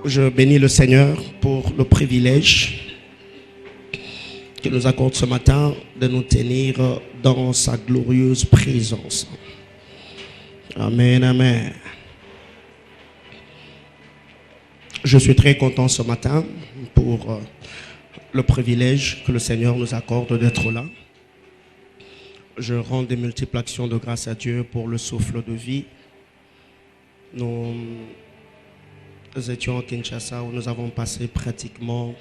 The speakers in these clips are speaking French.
Je bénis le Seigneur pour le privilège qu'il nous accorde ce matin de nous tenir dans sa glorieuse présence. Amen, amen. Je suis très content ce matin pour le privilège que le Seigneur nous accorde d'être là. Je rends des multiples actions de grâce à Dieu pour le souffle de vie. Nous étions à Kinshasa où nous avons passé pratiquement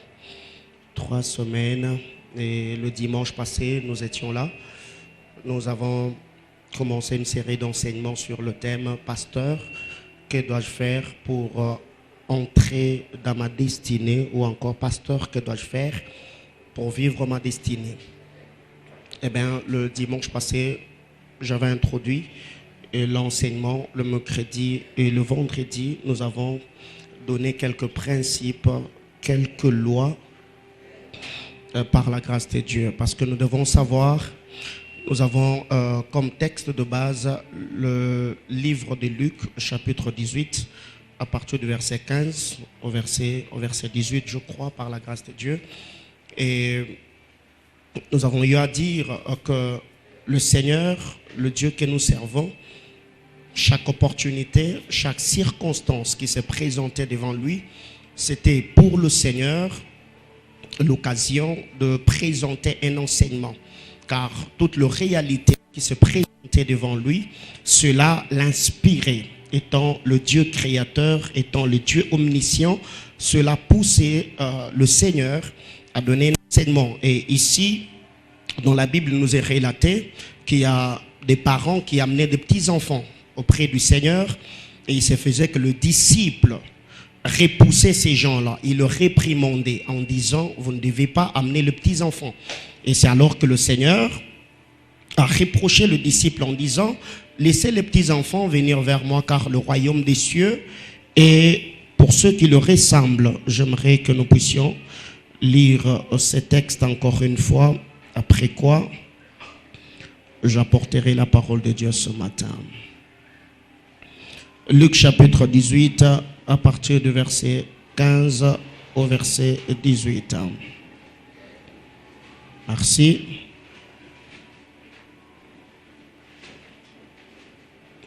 3 semaines et le dimanche passé nous étions là. Nous avons commencé une série d'enseignements sur le thème « Pasteur, que dois-je faire pour entrer dans ma destinée » ou encore « Pasteur, que dois-je faire pour vivre ma destinée ?» Eh bien, le dimanche passé, j'avais introduit l'enseignement le mercredi et le vendredi. Nous avons donné quelques principes, quelques lois par la grâce de Dieu. Parce que nous devons savoir, nous avons comme texte de base le livre de Luc, chapitre 18, à partir du verset 15 au verset 18, je crois, par la grâce de Dieu. Et nous avons eu à dire que le Seigneur, le Dieu que nous servons, chaque opportunité, chaque circonstance qui s'est présentée devant lui, c'était pour le Seigneur l'occasion de présenter un enseignement. Car toute la réalité qui se présentait devant lui, cela l'inspirait. Étant le Dieu créateur, étant le Dieu omniscient, cela poussait le Seigneur à donner un enseignement. Et ici, dans la Bible, il nous est relaté qu'il y a des parents qui amenaient des petits-enfants auprès du Seigneur, et il se faisait que le disciple repoussait ces gens-là. Il le réprimandait en disant « Vous ne devez pas amener les petits-enfants ». Et c'est alors que le Seigneur a reproché le disciple en disant « Laissez les petits-enfants venir vers moi, car le royaume des cieux est pour ceux qui le ressemblent ». J'aimerais que nous puissions lire ce texte encore une fois, après quoi j'apporterai la parole de Dieu ce matin. Luc chapitre 18, à partir du verset 15 au verset 18. Merci.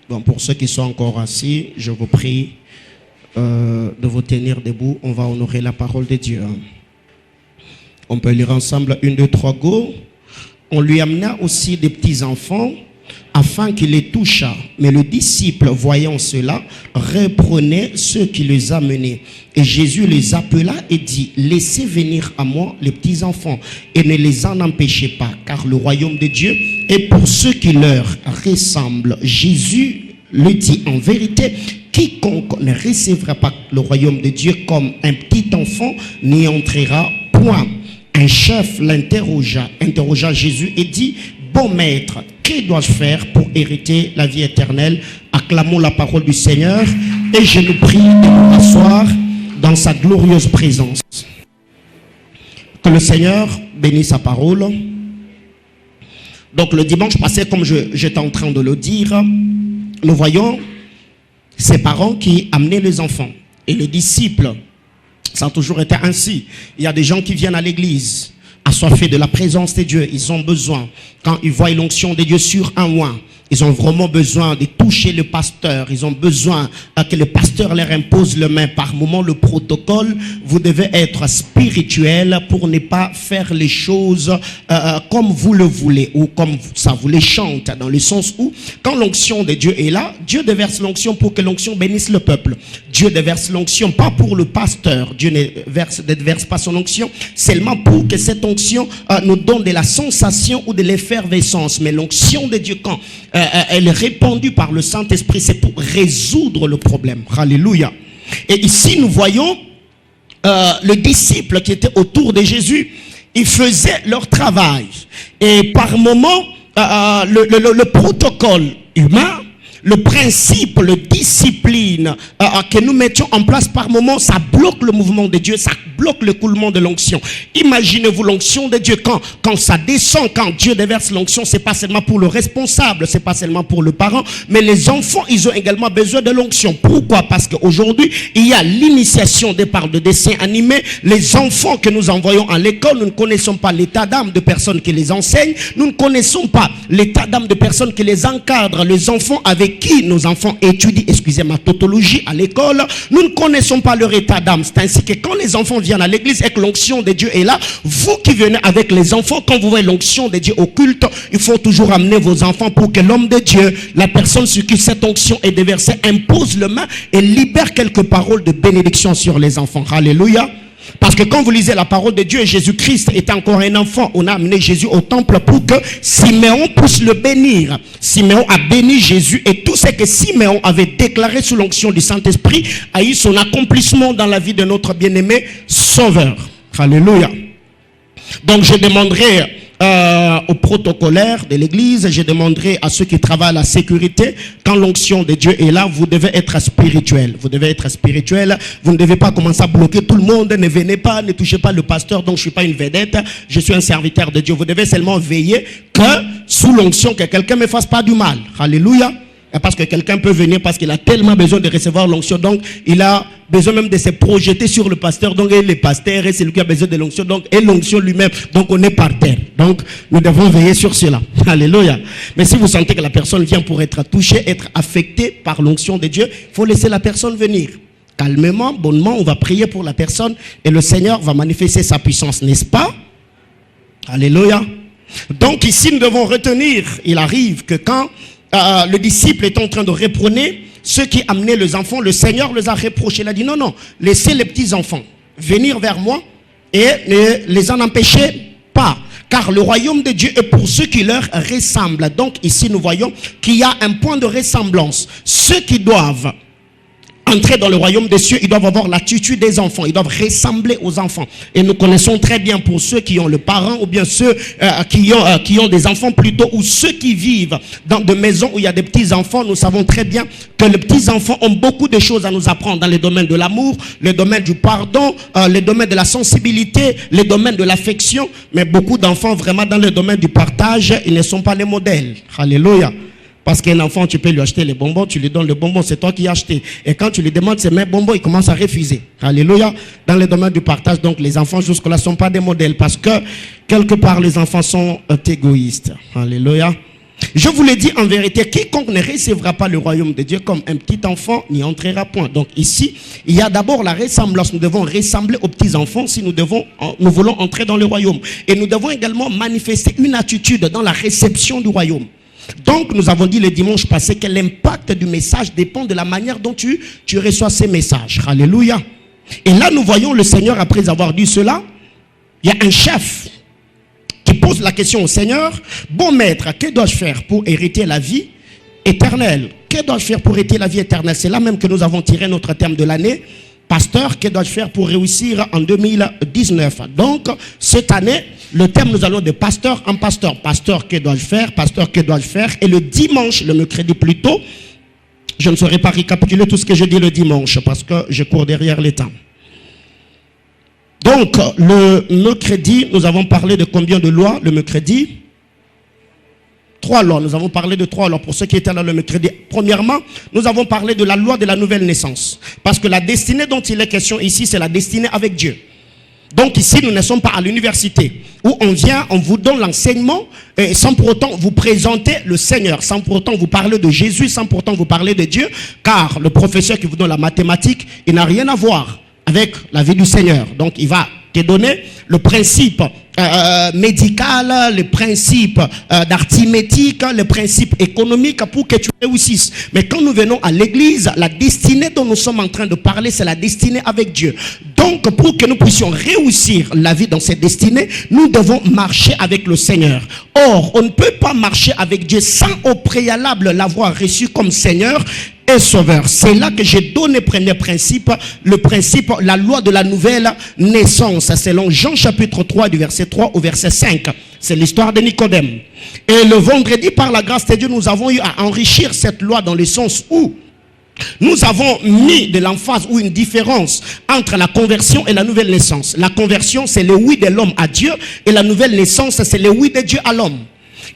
Bon, pour ceux qui sont encore assis, je vous prie de vous tenir debout. On va honorer la parole de Dieu. On peut lire ensemble 1, 2, 3, go. On lui amena aussi des petits-enfants afin qu'il les touchât. Mais le disciple, voyant cela, reprenait ceux qui les amenaient. Et Jésus les appela et dit, laissez venir à moi les petits-enfants et ne les en empêchez pas, car le royaume de Dieu est pour ceux qui leur ressemblent. Jésus le dit en vérité, quiconque ne recevra pas le royaume de Dieu comme un petit enfant n'y entrera point. Un chef l'interrogea, Jésus et dit, bon maître, que dois-je faire pour hériter la vie éternelle? Acclamons la parole du Seigneur et je nous prie de nous asseoir dans sa glorieuse présence. Que le Seigneur bénisse sa parole. Donc le dimanche passé, comme j'étais en train de le dire, nous voyons ces parents qui amenaient les enfants et les disciples. Ça a toujours été ainsi. Il y a des gens qui viennent à l'église assoiffés de la présence de Dieu. Ils ont besoin, quand ils voient l'onction de Dieu sur un oin, ils ont vraiment besoin de toucher le pasteur. Ils ont besoin que le pasteur leur impose les mains. Par moment, le protocole, vous devez être spirituel pour ne pas faire les choses comme vous le voulez ou comme ça vous les chante. Dans le sens où, quand l'onction de Dieu est là, Dieu déverse l'onction pour que l'onction bénisse le peuple. Dieu déverse l'onction pas pour le pasteur. Dieu ne déverse pas son onction seulement pour que cette onction nous donne de la sensation ou de l'effervescence. Mais l'onction de Dieu, quand elle est répandue par le Saint-Esprit, c'est pour résoudre le problème. Alléluia. Et ici, nous voyons le disciple qui était autour de Jésus. Ils faisaient leur travail. Et par moment, le protocole humain le principe, le discipline que nous mettions en place par moment, ça bloque le mouvement de Dieu, ça bloque l'écoulement de l'onction. Imaginez-vous l'onction de Dieu quand ça descend, quand Dieu déverse l'onction, c'est pas seulement pour le responsable, c'est pas seulement pour le parent, mais les enfants, ils ont également besoin de l'onction. Pourquoi? Parce qu'aujourd'hui, il y a l'initiation des parts de dessins animés. Les enfants que nous envoyons à l'école, nous ne connaissons pas l'état d'âme de personnes qui les enseignent, nous ne connaissons pas l'état d'âme de personnes qui les encadrent. Les enfants avec qui nos enfants étudient, excusez ma tautologie, à l'école, nous ne connaissons pas leur état d'âme. C'est ainsi que quand les enfants viennent à l'église et que l'onction de Dieu est là, vous qui venez avec les enfants, quand vous voyez l'onction de Dieu au culte, il faut toujours amener vos enfants pour que l'homme de Dieu, la personne sur qui cette onction est déversée, impose le main et libère quelques paroles de bénédiction sur les enfants. Alléluia. Parce que quand vous lisez la parole de Dieu, Jésus-Christ était encore un enfant. On a amené Jésus au temple pour que Siméon puisse le bénir. Siméon a béni Jésus et tout ce que Siméon avait déclaré sous l'onction du Saint-Esprit a eu son accomplissement dans la vie de notre bien-aimé Sauveur. Alléluia. Donc je demanderai aux protocolaires de l'église, je demanderai à ceux qui travaillent à la sécurité, quand l'onction de Dieu est là, vous devez être spirituel. Vous devez être spirituel. Vous ne devez pas commencer à bloquer tout le monde. Ne venez pas, ne touchez pas le pasteur. Donc je ne suis pas une vedette. Je suis un serviteur de Dieu. Vous devez seulement veiller que sous l'onction, que quelqu'un ne me fasse pas du mal. Alléluia. Parce que quelqu'un peut venir parce qu'il a tellement besoin de recevoir l'onction. Donc, il a besoin même de se projeter sur le pasteur. Donc, et le pasteur, c'est lui qui a besoin de l'onction. Donc, et l'onction lui-même. Donc, on est par terre. Donc, nous devons veiller sur cela. Alléluia. Mais si vous sentez que la personne vient pour être touchée, être affectée par l'onction de Dieu, il faut laisser la personne venir. Calmement, bonnement, on va prier pour la personne et le Seigneur va manifester sa puissance, n'est-ce pas? Alléluia. Donc, ici, nous devons retenir, il arrive que quand le disciple est en train de reprôner ceux qui amenaient les enfants, le Seigneur les a reprochés. Il a dit non, non, laissez les petits enfants venir vers moi et ne les en empêchez pas. Car le royaume de Dieu est pour ceux qui leur ressemblent. Donc ici nous voyons qu'il y a un point de ressemblance. Ceux qui doivent entrer dans le royaume des cieux, ils doivent avoir l'attitude des enfants, ils doivent ressembler aux enfants. Et nous connaissons très bien pour ceux qui ont le parent ou bien ceux qui ont des enfants plutôt, ou ceux qui vivent dans des maisons où il y a des petits enfants, nous savons très bien que les petits enfants ont beaucoup de choses à nous apprendre dans les domaines de l'amour, les domaines du pardon, les domaines de la sensibilité, les domaines de l'affection, mais beaucoup d'enfants vraiment dans le domaine du partage, ils ne sont pas les modèles. Alléluia. Parce qu'un enfant, tu peux lui acheter les bonbons, tu lui donnes le bonbon, c'est toi qui as acheté. Et quand tu lui demandes ses mêmes bonbons, il commence à refuser. Alléluia. Dans le domaine du partage, donc les enfants jusque-là ne sont pas des modèles. Parce que, quelque part, les enfants sont égoïstes. Alléluia. Je vous l'ai dit en vérité, quiconque ne recevra pas le royaume de Dieu comme un petit enfant n'y entrera point. Donc ici, il y a d'abord la ressemblance. Nous devons ressembler aux petits enfants si nous voulons entrer dans le royaume. Et nous devons également manifester une attitude dans la réception du royaume. Donc, nous avons dit le dimanche passé que l'impact du message dépend de la manière dont tu reçois ces messages. Alléluia. Et là, nous voyons le Seigneur, après avoir dit cela, il y a un chef qui pose la question au Seigneur, « Bon maître, que dois-je faire pour hériter la vie éternelle? Que dois-je faire pour hériter la vie éternelle ?» C'est là même que nous avons tiré notre terme de l'année. Pasteur, que dois-je faire pour réussir en 2019? Donc, cette année, le thème, nous allons de pasteur en pasteur. Pasteur, que dois-je faire? Pasteur, que dois-je faire? Et le dimanche, le mercredi plutôt, je ne saurais pas récapituler tout ce que je dis le dimanche parce que je cours derrière les temps. Donc, le mercredi, nous avons parlé de combien de lois le mercredi? 3 lois. Nous avons parlé de 3 lois pour ceux qui étaient là le mercredi. Premièrement, nous avons parlé de la loi de la nouvelle naissance. Parce que la destinée dont il est question ici, c'est la destinée avec Dieu. Donc ici, nous ne sommes pas à l'université où on vient, on vous donne l'enseignement et sans pour autant vous présenter le Seigneur, sans pour autant vous parler de Jésus, sans pour autant vous parler de Dieu, car le professeur qui vous donne la mathématique, il n'a rien à voir avec la vie du Seigneur. Donc il va te donner le principe médical, le principe d'arithmétique, le principe économique pour que tu réussisses. Mais quand nous venons à l'église, la destinée dont nous sommes en train de parler, c'est la destinée avec Dieu. Donc, pour que nous puissions réussir la vie dans cette destinée, nous devons marcher avec le Seigneur. Or, on ne peut pas marcher avec Dieu sans au préalable l'avoir reçu comme Seigneur et sauveur. C'est là que j'ai donné premier principe, le principe, la loi de la nouvelle naissance, selon Jean chapitre 3 du verset 3 au verset 5. C'est l'histoire de Nicodème. Et le vendredi, par la grâce de Dieu, nous avons eu à enrichir cette loi dans le sens où nous avons mis de l'emphase ou une différence entre la conversion et la nouvelle naissance. La conversion, c'est le oui de l'homme à Dieu, et la nouvelle naissance, c'est le oui de Dieu à l'homme.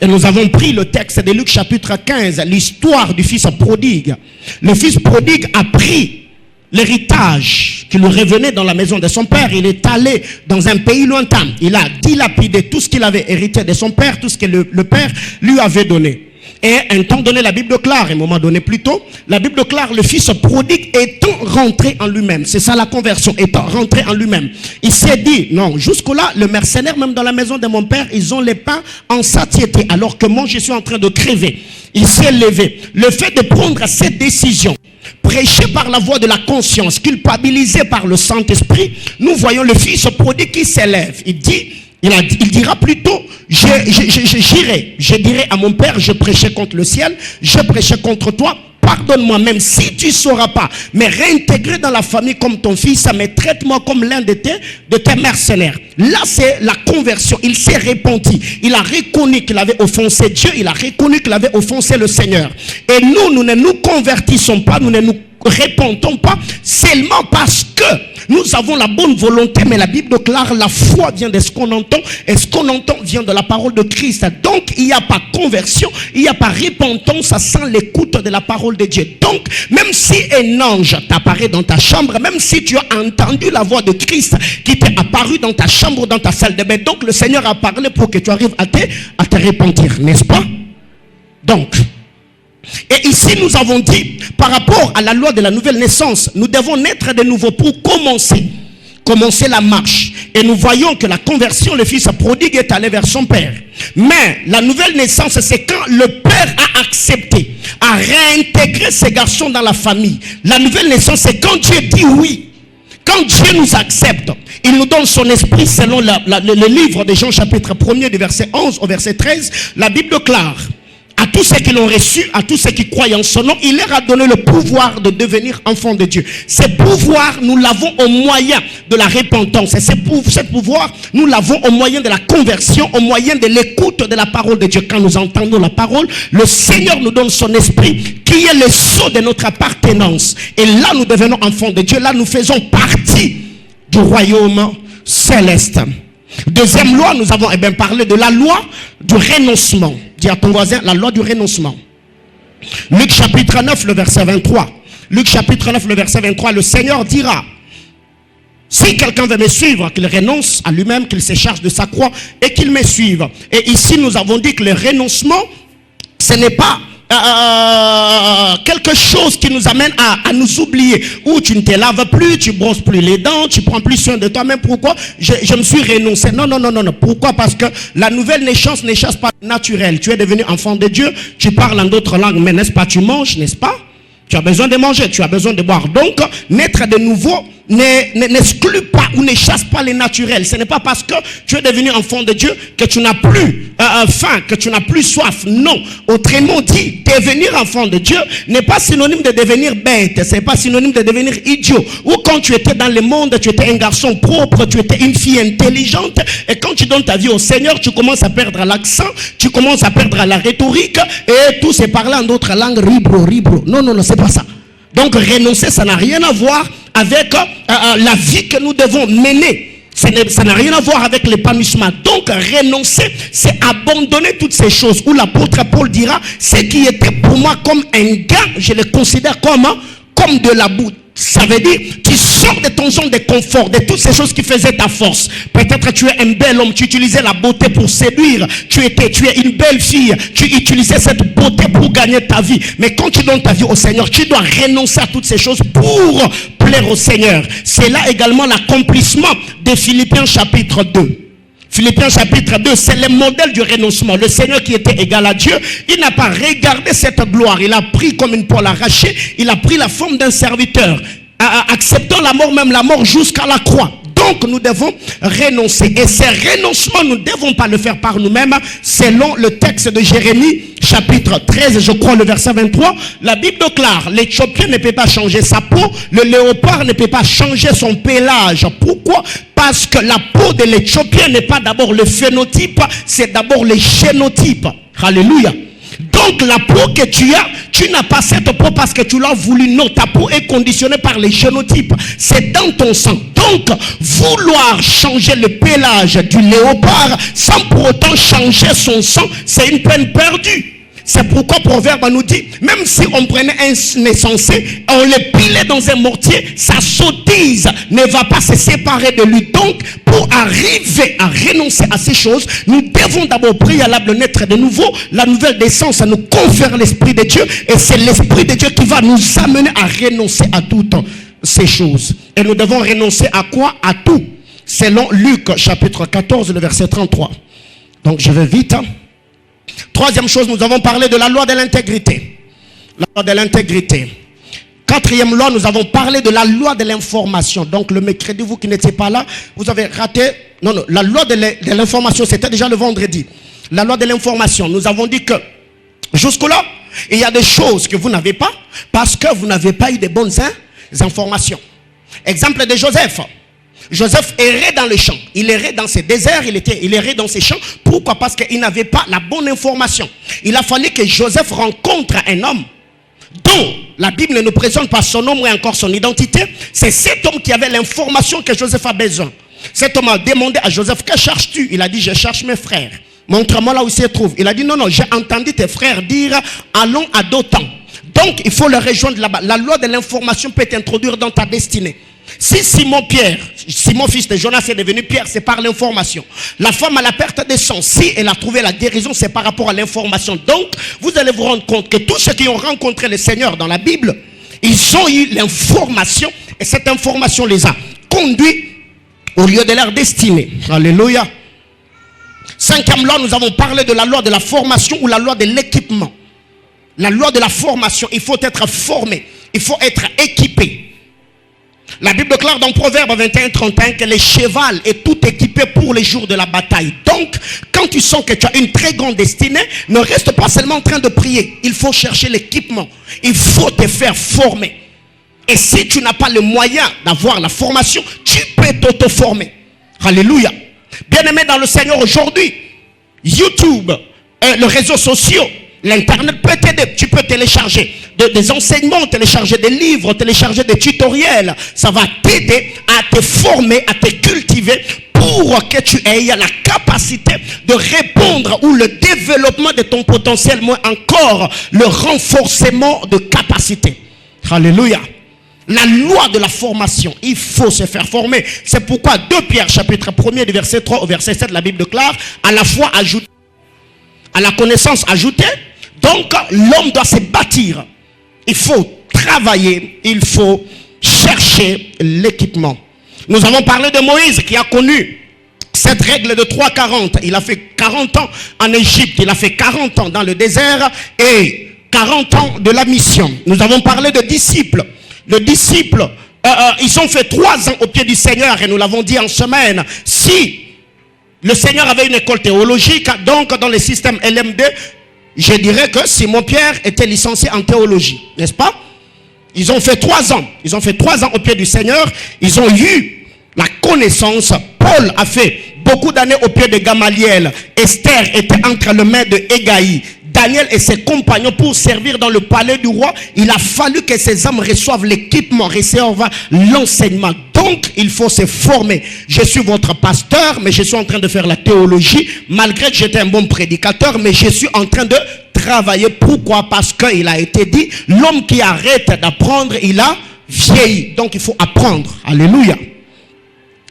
Et nous avons pris le texte de Luc chapitre 15, l'histoire du fils prodigue. Le fils prodigue a pris l'héritage qui lui revenait dans la maison de son père. Il est allé dans un pays lointain. Il a dilapidé tout ce qu'il avait hérité de son père, tout ce que le père lui avait donné. Et un temps donné, la Bible déclare, un moment donné plus tôt, la Bible déclare le fils prodigue étant rentré en lui-même. C'est ça la conversion, étant rentré en lui-même. Il s'est dit, non, jusque-là, le mercenaire, même dans la maison de mon père, ils ont les pains en satiété, alors que moi, je suis en train de crever. Il s'est levé. Le fait de prendre cette décision, prêché par la voix de la conscience, culpabilisé par le Saint-Esprit, nous voyons le fils prodigue qui s'élève. Il dira plutôt, je dirai à mon père, je prêchais contre le ciel, je prêchais contre toi, pardonne-moi, même si tu ne sauras pas, mais réintégrer dans la famille comme ton fils, mais traite-moi comme l'un de tes mercenaires. Là, c'est la conversion. Il s'est repenti. Il a reconnu qu'il avait offensé Dieu, il a reconnu qu'il avait offensé le Seigneur. Et nous ne nous convertissons pas, nous ne nous répentons pas seulement parce que nous avons la bonne volonté, mais la Bible déclare la foi vient de ce qu'on entend, et ce qu'on entend vient de la parole de Christ. Donc il n'y a pas conversion, il n'y a pas repentance sans l'écoute de la parole de Dieu. Donc même si un ange t'apparaît dans ta chambre, même si tu as entendu la voix de Christ qui t'est apparu dans ta chambre, dans ta salle de bain, donc le Seigneur a parlé pour que tu arrives à te repentir, n'est-ce pas? Donc, et ici nous avons dit, par rapport à la loi de la nouvelle naissance, nous devons naître de nouveau pour commencer la marche. Et nous voyons que la conversion, le fils prodigue est allé vers son père. Mais la nouvelle naissance, c'est quand le père a accepté, a réintégré ses garçons dans la famille. La nouvelle naissance, c'est quand Dieu dit oui. Quand Dieu nous accepte, il nous donne son esprit selon le livre de Jean chapitre 1er du verset 11 au verset 13. La Bible déclare, à tous ceux qui l'ont reçu, à tous ceux qui croient en son nom, il leur a donné le pouvoir de devenir enfants de Dieu. Ce pouvoir, nous l'avons au moyen de la repentance. Et ce pouvoir, nous l'avons au moyen de la conversion, au moyen de l'écoute de la parole de Dieu. Quand nous entendons la parole, le Seigneur nous donne son esprit, qui est le sceau de notre appartenance. Et là, nous devenons enfants de Dieu. Là, nous faisons partie du royaume céleste. Deuxième loi, nous avons parlé de la loi du renoncement. Dis à ton voisin, la loi du renoncement. Luc chapitre 9, le verset 23. Luc chapitre 9, le verset 23, le Seigneur dira, si quelqu'un veut me suivre, qu'il renonce à lui-même, qu'il se charge de sa croix et qu'il me suive. Et ici, nous avons dit que le renoncement, ce n'est pas quelque chose qui nous amène à nous oublier, où tu ne te laves plus, tu brosses plus les dents, tu prends plus soin de toi-même. Pourquoi? Je me suis renoncé. Non. Pourquoi? Parce que la nouvelle naissance ne chasse pas naturel. Tu es devenu enfant de Dieu, tu parles en d'autres langues, mais n'est-ce pas, tu manges, n'est-ce pas? Tu as besoin de manger, tu as besoin de boire. Donc, naître de nouveau n'exclut pas ou ne chasse pas les naturels. Ce n'est pas parce que tu es devenu enfant de Dieu que tu n'as plus faim, que tu n'as plus soif. Non. Autrement dit, devenir enfant de Dieu n'est pas synonyme de devenir bête. Ce n'est pas synonyme de devenir idiot. Ou quand tu étais dans le monde, tu étais un garçon propre, tu étais une fille intelligente. Et quand tu donnes ta vie au Seigneur, tu commences à perdre l'accent, tu commences à perdre la rhétorique. Et tout se parle en d'autres langues. Ribro. Non, c'est pas ça. Donc renoncer, ça n'a rien à voir avec la vie que nous devons mener. Ça n'a rien à voir avec l'épanouissement. Donc renoncer, c'est abandonner toutes ces choses. Où l'apôtre Paul dira, ce qui était pour moi comme un gain, je le considère comme de la boue. Ça veut dire, tu sors de ton zone de confort, de toutes ces choses qui faisaient ta force. Peut-être tu es un bel homme, tu utilisais la beauté pour séduire. Tu es une belle fille, tu utilisais cette beauté pour gagner ta vie. Mais quand tu donnes ta vie au Seigneur, tu dois renoncer à toutes ces choses pour plaire au Seigneur. C'est là également l'accomplissement de Philippiens chapitre 2. Philippiens chapitre 2, c'est le modèle du renoncement. Le Seigneur qui était égal à Dieu, il n'a pas regardé cette gloire. Il a pris comme une poêle arrachée, il a pris la forme d'un serviteur, acceptant la mort, même la mort jusqu'à la croix. Donc nous devons renoncer. Et ces renoncements, nous ne devons pas le faire par nous-mêmes. Selon le texte de Jérémie, chapitre 13, je crois le verset 23, la Bible déclare, l'Éthiopien ne peut pas changer sa peau, le léopard ne peut pas changer son pelage. Pourquoi? Parce que la peau de l'Éthiopien n'est pas d'abord le phénotype, c'est d'abord le génotype. Alléluia. Donc la peau que tu as, tu n'as pas cette peau parce que tu l'as voulu. Non, ta peau est conditionnée par les génotypes. C'est dans ton sang. Donc, vouloir changer le pelage du léopard sans pour autant changer son sang, c'est une peine perdue. C'est pourquoi Proverbe nous dit, même si on prenait un insensé, on le pilait dans un mortier, sa sottise ne va pas se séparer de lui. Donc, pour arriver à renoncer à ces choses, nous devons d'abord préalable naître de nouveau. La nouvelle naissance nous confère l'Esprit de Dieu, et c'est l'Esprit de Dieu qui va nous amener à renoncer à toutes ces choses. Et nous devons renoncer à quoi? À tout. Selon Luc chapitre 14, le verset 33. Donc, je vais vite. Troisième chose, nous avons parlé de la loi de l'intégrité. La loi de l'intégrité. Quatrième loi, nous avons parlé de la loi de l'information. Donc le mercredi, vous qui n'étiez pas là, vous avez raté. Non, la loi de l'information, c'était déjà le vendredi. La loi de l'information, nous avons dit que jusque-là, il y a des choses que vous n'avez pas parce que vous n'avez pas eu de bonnes informations. Exemple de Joseph. Joseph errait dans les champs, il errait dans ses déserts, il errait dans ses champs. Pourquoi? Parce qu'il n'avait pas la bonne information. Il a fallu que Joseph rencontre un homme dont la Bible ne nous présente pas son nom ou encore son identité. C'est cet homme qui avait l'information que Joseph a besoin. Cet homme a demandé à Joseph, que cherches-tu? Il a dit, je cherche mes frères. Montre-moi là où ils se trouvent. Il a dit, non, j'ai entendu tes frères dire, allons à Dothan. Donc il faut le rejoindre là-bas. La loi de l'information peut t'introduire dans ta destinée. Si Simon fils de Jonas est devenu Pierre, c'est par l'information. La femme à la perte de sang, si elle a trouvé la guérison, c'est par rapport à l'information. Donc, vous allez vous rendre compte que tous ceux qui ont rencontré le Seigneur dans la Bible, ils ont eu l'information, et cette information les a conduits au lieu de leur destinée. Alléluia. Cinquième loi, nous avons parlé de la loi de la formation ou la loi de l'équipement. La loi de la formation, il faut être formé, il faut être équipé. La Bible déclare dans Proverbe 21-31 que le cheval est tout équipé pour les jours de la bataille. Donc, quand tu sens que tu as une très grande destinée, ne reste pas seulement en train de prier. Il faut chercher l'équipement. Il faut te faire former. Et si tu n'as pas le moyen d'avoir la formation, tu peux t'auto-former. Alléluia. Bien-aimé dans le Seigneur, aujourd'hui, YouTube, les réseaux sociaux, l'Internet peut t'aider. Tu peux télécharger des enseignements, télécharger des livres, télécharger des tutoriels. Ça va t'aider à te former, à te cultiver pour que tu aies la capacité de répondre ou le développement de ton potentiel, moins encore le renforcement de capacité. Alléluia. La loi de la formation, il faut se faire former. C'est pourquoi 2 Pierre chapitre 1er du verset 3 au verset 7, la Bible déclare, à la foi ajoutée, à la connaissance ajoutée. Donc l'homme doit se bâtir. Il faut travailler, il faut chercher l'équipement. Nous avons parlé de Moïse qui a connu cette règle de 3-40. Il a fait 40 ans en Égypte, il a fait 40 ans dans le désert et 40 ans de la mission. Nous avons parlé de disciples. Les disciples, ils ont fait 3 ans au pied du Seigneur et nous l'avons dit en semaine. Si le Seigneur avait une école théologique, donc dans le système LMD, je dirais que Simon-Pierre était licencié en théologie, n'est-ce pas? Ils ont fait 3 ans. Ils ont fait 3 ans au pied du Seigneur. Ils ont eu la connaissance. Paul a fait beaucoup d'années au pied de Gamaliel. Esther était entre les mains de Hégaï. Daniel et ses compagnons pour servir dans le palais du roi. Il a fallu que ces hommes reçoivent l'équipement, reçoivent l'enseignement. Donc, il faut se former. Je suis votre pasteur, mais je suis en train de faire la théologie. Malgré que j'étais un bon prédicateur, mais je suis en train de travailler. Pourquoi? Parce qu'il a été dit, l'homme qui arrête d'apprendre, il a vieilli. Donc, il faut apprendre. Alléluia.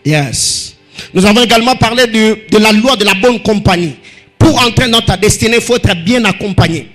Yes. Nous avons également parlé de la loi de la bonne compagnie. Pour entrer dans ta destinée, il faut être bien accompagné.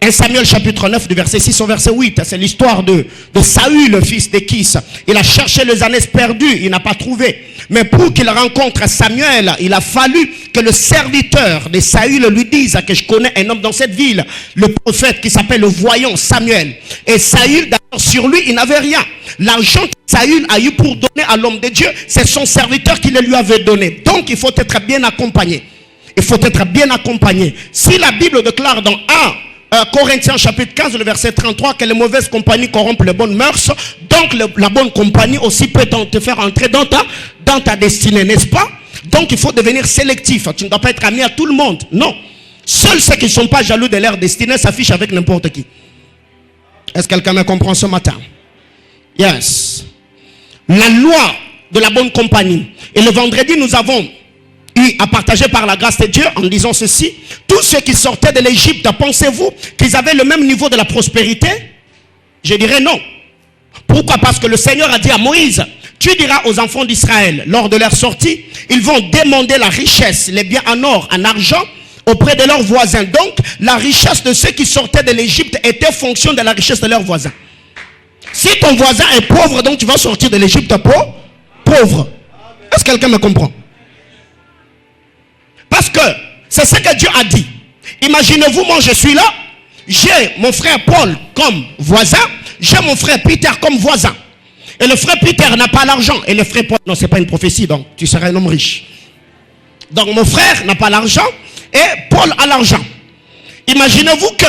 1 Samuel chapitre 9 du verset 6 au verset 8. C'est l'histoire de Saül, le fils de Kis. Il a cherché les ânes perdus, il n'a pas trouvé. Mais pour qu'il rencontre Samuel, il a fallu que le serviteur de Saül lui dise que je connais un homme dans cette ville, le prophète qui s'appelle le voyant Samuel. Et Saül, d'ailleurs, sur lui, il n'avait rien. L'argent que Saül a eu pour donner à l'homme de Dieu, c'est son serviteur qui le lui avait donné. Donc il faut être bien accompagné. Il faut être bien accompagné. Si la Bible déclare dans 1 Corinthiens chapitre 15, le verset 33, que les mauvaises compagnies corrompent les bonnes mœurs, donc la bonne compagnie aussi peut te faire entrer dans ta destinée, n'est-ce pas? Donc il faut devenir sélectif. Tu ne dois pas être ami à tout le monde. Non. Seuls ceux qui ne sont pas jaloux de leur destinée s'affichent avec n'importe qui. Est-ce que quelqu'un me comprend ce matin? Yes. La loi de la bonne compagnie. Et le vendredi, nous avons eu à partager par la grâce de Dieu en disant ceci: tous ceux qui sortaient de l'Égypte, pensez-vous qu'ils avaient le même niveau de la prospérité? Je dirais non. Pourquoi? Parce que le Seigneur a dit à Moïse: tu diras aux enfants d'Israël, lors de leur sortie, ils vont demander la richesse, les biens en or, en argent, auprès de leurs voisins. Donc, la richesse de ceux qui sortaient de l'Égypte était fonction de la richesse de leurs voisins. Si ton voisin est pauvre, donc tu vas sortir de l'Égypte pauvre. Est-ce que quelqu'un me comprend? Parce que c'est ce que Dieu a dit. Imaginez-vous, moi je suis là, j'ai mon frère Paul comme voisin, j'ai mon frère Peter comme voisin. Et le frère Peter n'a pas l'argent. Et le frère Paul, non, c'est pas une prophétie, donc tu seras un homme riche. Donc mon frère n'a pas l'argent et Paul a l'argent. Imaginez-vous que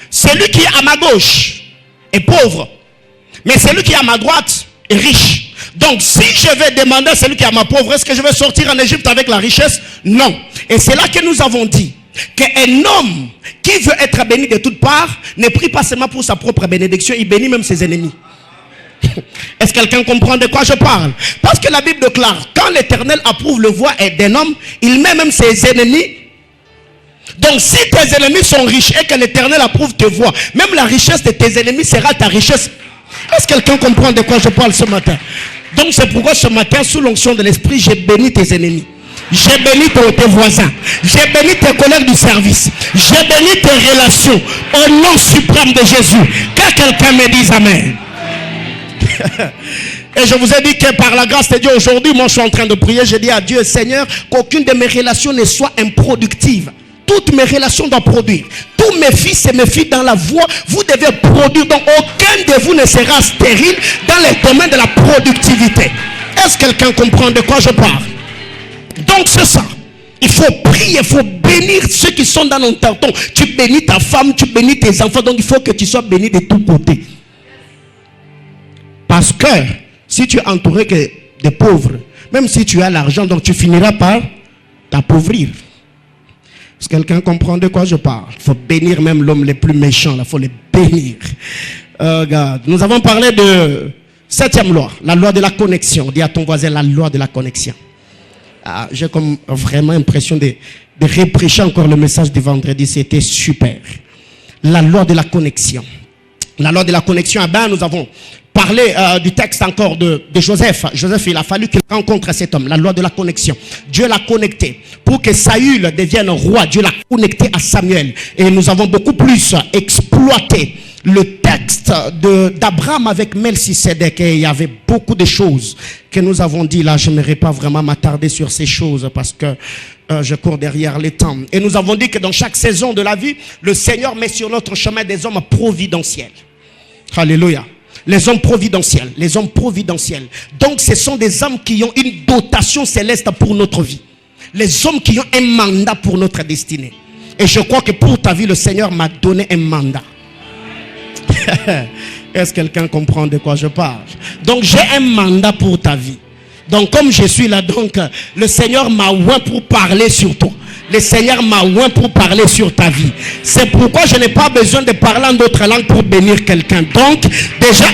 celui qui est à ma gauche est pauvre, mais celui qui est à ma droite est riche. Donc si je vais demander à celui qui est à ma pauvre, est-ce que je vais sortir en Égypte avec la richesse? Non. Et c'est là que nous avons dit qu'un homme qui veut être béni de toutes parts ne prie pas seulement pour sa propre bénédiction, il bénit même ses ennemis. Est-ce que quelqu'un comprend de quoi je parle? Parce que la Bible déclare, quand l'Éternel approuve le voie d'un homme, il met même ses ennemis. Donc si tes ennemis sont riches et que l'Éternel approuve tes voies, même la richesse de tes ennemis sera ta richesse. Est-ce que quelqu'un comprend de quoi je parle ce matin? Donc c'est pourquoi ce matin, sous l'onction de l'Esprit, j'ai béni tes ennemis. J'ai béni tes voisins. J'ai béni tes collègues du service. J'ai béni tes relations. Au nom suprême de Jésus. Que quelqu'un me dise Amen. Et je vous ai dit que par la grâce de Dieu aujourd'hui, moi je suis en train de prier, je dis à Dieu: Seigneur, qu'aucune de mes relations ne soit improductive. Toutes mes relations doivent produire. Tous mes fils et mes filles dans la voie, vous devez produire. Donc aucun de vous ne sera stérile dans les domaines de la productivité. Est-ce que quelqu'un comprend de quoi je parle? Donc c'est ça. Il faut prier, il faut bénir ceux qui sont dans notre temps. Tu bénis ta femme, tu bénis tes enfants. Donc il faut que tu sois béni de tous côtés. Parce que si tu es entouré que de pauvres, même si tu as l'argent, donc tu finiras par t'appauvrir. Est-ce que quelqu'un comprend de quoi je parle? Il faut bénir même l'homme le plus méchant, il faut le bénir. Regarde, nous avons parlé de 7e loi, la loi de la connexion. Dis à ton voisin: la loi de la connexion. J'ai comme vraiment l'impression de reprêcher encore le message du vendredi, c'était super. La loi de la connexion. La loi de la connexion, nous avons parlé du texte encore de Joseph. Joseph, il a fallu qu'il rencontre cet homme, la loi de la connexion. Dieu l'a connecté. Pour que Saül devienne roi, Dieu l'a connecté à Samuel. Et nous avons beaucoup plus exploité le texte d'Abraham avec Melchisédek. Et il y avait beaucoup de choses que nous avons dit là. Je n'aimerais pas vraiment m'attarder sur ces choses parce que je cours derrière les temps. Et nous avons dit que dans chaque saison de la vie, le Seigneur met sur notre chemin des hommes providentiels. Alléluia. Les hommes providentiels. Les hommes providentiels. Donc ce sont des hommes qui ont une dotation céleste pour notre vie. Les hommes qui ont un mandat pour notre destinée. Et je crois que pour ta vie, le Seigneur m'a donné un mandat. Est-ce que quelqu'un comprend de quoi je parle? Donc j'ai un mandat pour ta vie. Donc comme je suis là, donc le Seigneur m'a oint pour parler sur toi. Le Seigneur m'a oint pour parler sur ta vie. C'est pourquoi je n'ai pas besoin de parler en d'autres langues pour bénir quelqu'un. Donc déjà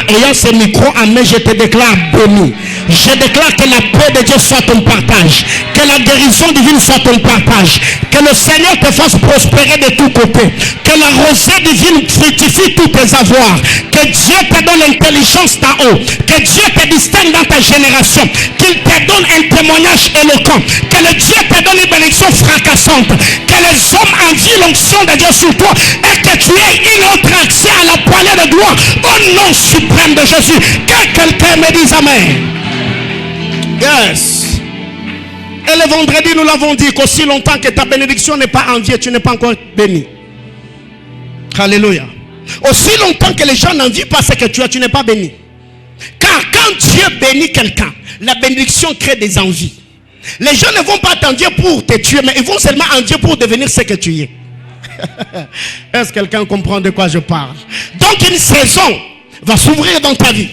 ayant ce micro en main, je te déclare béni. Je déclare que la paix de Dieu soit ton partage. Que la guérison divine soit ton partage. Que le Seigneur te fasse prospérer de tous côtés. Que la rosée divine fructifie tous tes avoirs. Que Dieu te donne l'intelligence d'en haut. Que Dieu te système dans ta génération, qu'il te donne un témoignage éloquent, que le Dieu te donne une bénédiction fracassante, que les hommes envient l'onction de Dieu sur toi et que tu aies une autre accès à la poignée de gloire au nom suprême de Jésus. Que quelqu'un me dise Amen. Yes. Et le vendredi, nous l'avons dit qu'aussi longtemps que ta bénédiction n'est pas enviée, tu n'es pas encore béni. Alléluia. Aussi longtemps que les gens n'envient pas ce que tu n'es pas béni. Car quand Dieu bénit quelqu'un, la bénédiction crée des envies. Les gens ne vont pas t'envier pour te tuer, mais ils vont seulement envier pour devenir ce que tu es. Est-ce que quelqu'un comprend de quoi je parle? Donc une saison va s'ouvrir dans ta vie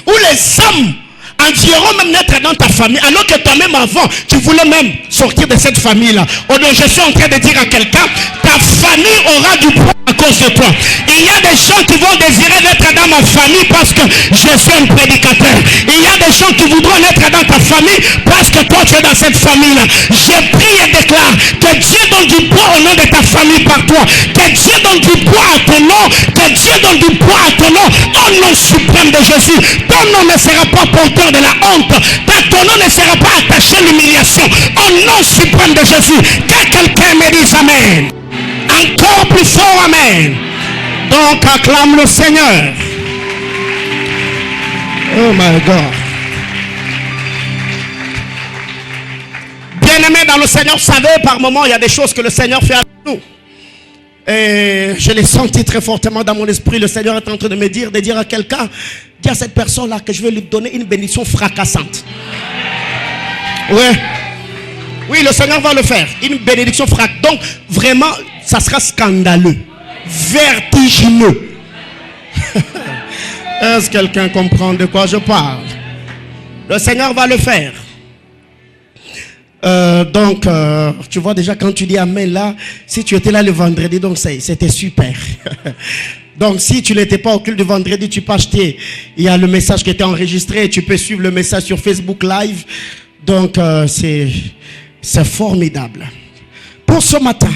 où les hommes envieront même naître dans ta famille, alors que toi-même avant, tu voulais même sortir de cette famille-là. Oh non, je suis en train de dire à quelqu'un, ta famille aura du poids à cause de toi. Il y a des gens qui vont désirer d'être dans ma famille parce que je suis un prédicateur. Il y a des gens qui voudront être dans ta famille parce que toi tu es dans cette famille-là. Je prie et déclare que Dieu donne du poids au nom de ta famille par toi. Que Dieu donne du poids à ton nom. Que Dieu donne du poids à ton nom. Au nom suprême de Jésus. Ton nom ne sera pas porteur de la honte. Ton nom ne sera pas attaché à l'humiliation. Au nom suprême de Jésus. Que quelqu'un me dise Amen. Encore plus fort, Amen. Donc acclame le Seigneur. Oh my God. Bien-aimés dans le Seigneur, vous savez, par moments, il y a des choses que le Seigneur fait avec nous. Et je l'ai senti très fortement dans mon esprit. Le Seigneur est en train de me dire, à quelqu'un, dis à cette personne-là que je vais lui donner une bénédiction fracassante. Ouais. Oui, le Seigneur va le faire. Une bénédiction fracassante. Donc, vraiment, ça sera scandaleux. Vertigineux. Est-ce que quelqu'un comprend de quoi je parle? Le Seigneur va le faire. Donc, tu vois déjà quand tu dis Amen là, si tu étais là le vendredi, donc c'était super. Donc, si tu n'étais pas au culte du vendredi, tu peux acheter. Il y a le message qui était enregistré. Tu peux suivre le message sur Facebook Live. Donc, c'est formidable. Pour ce matin,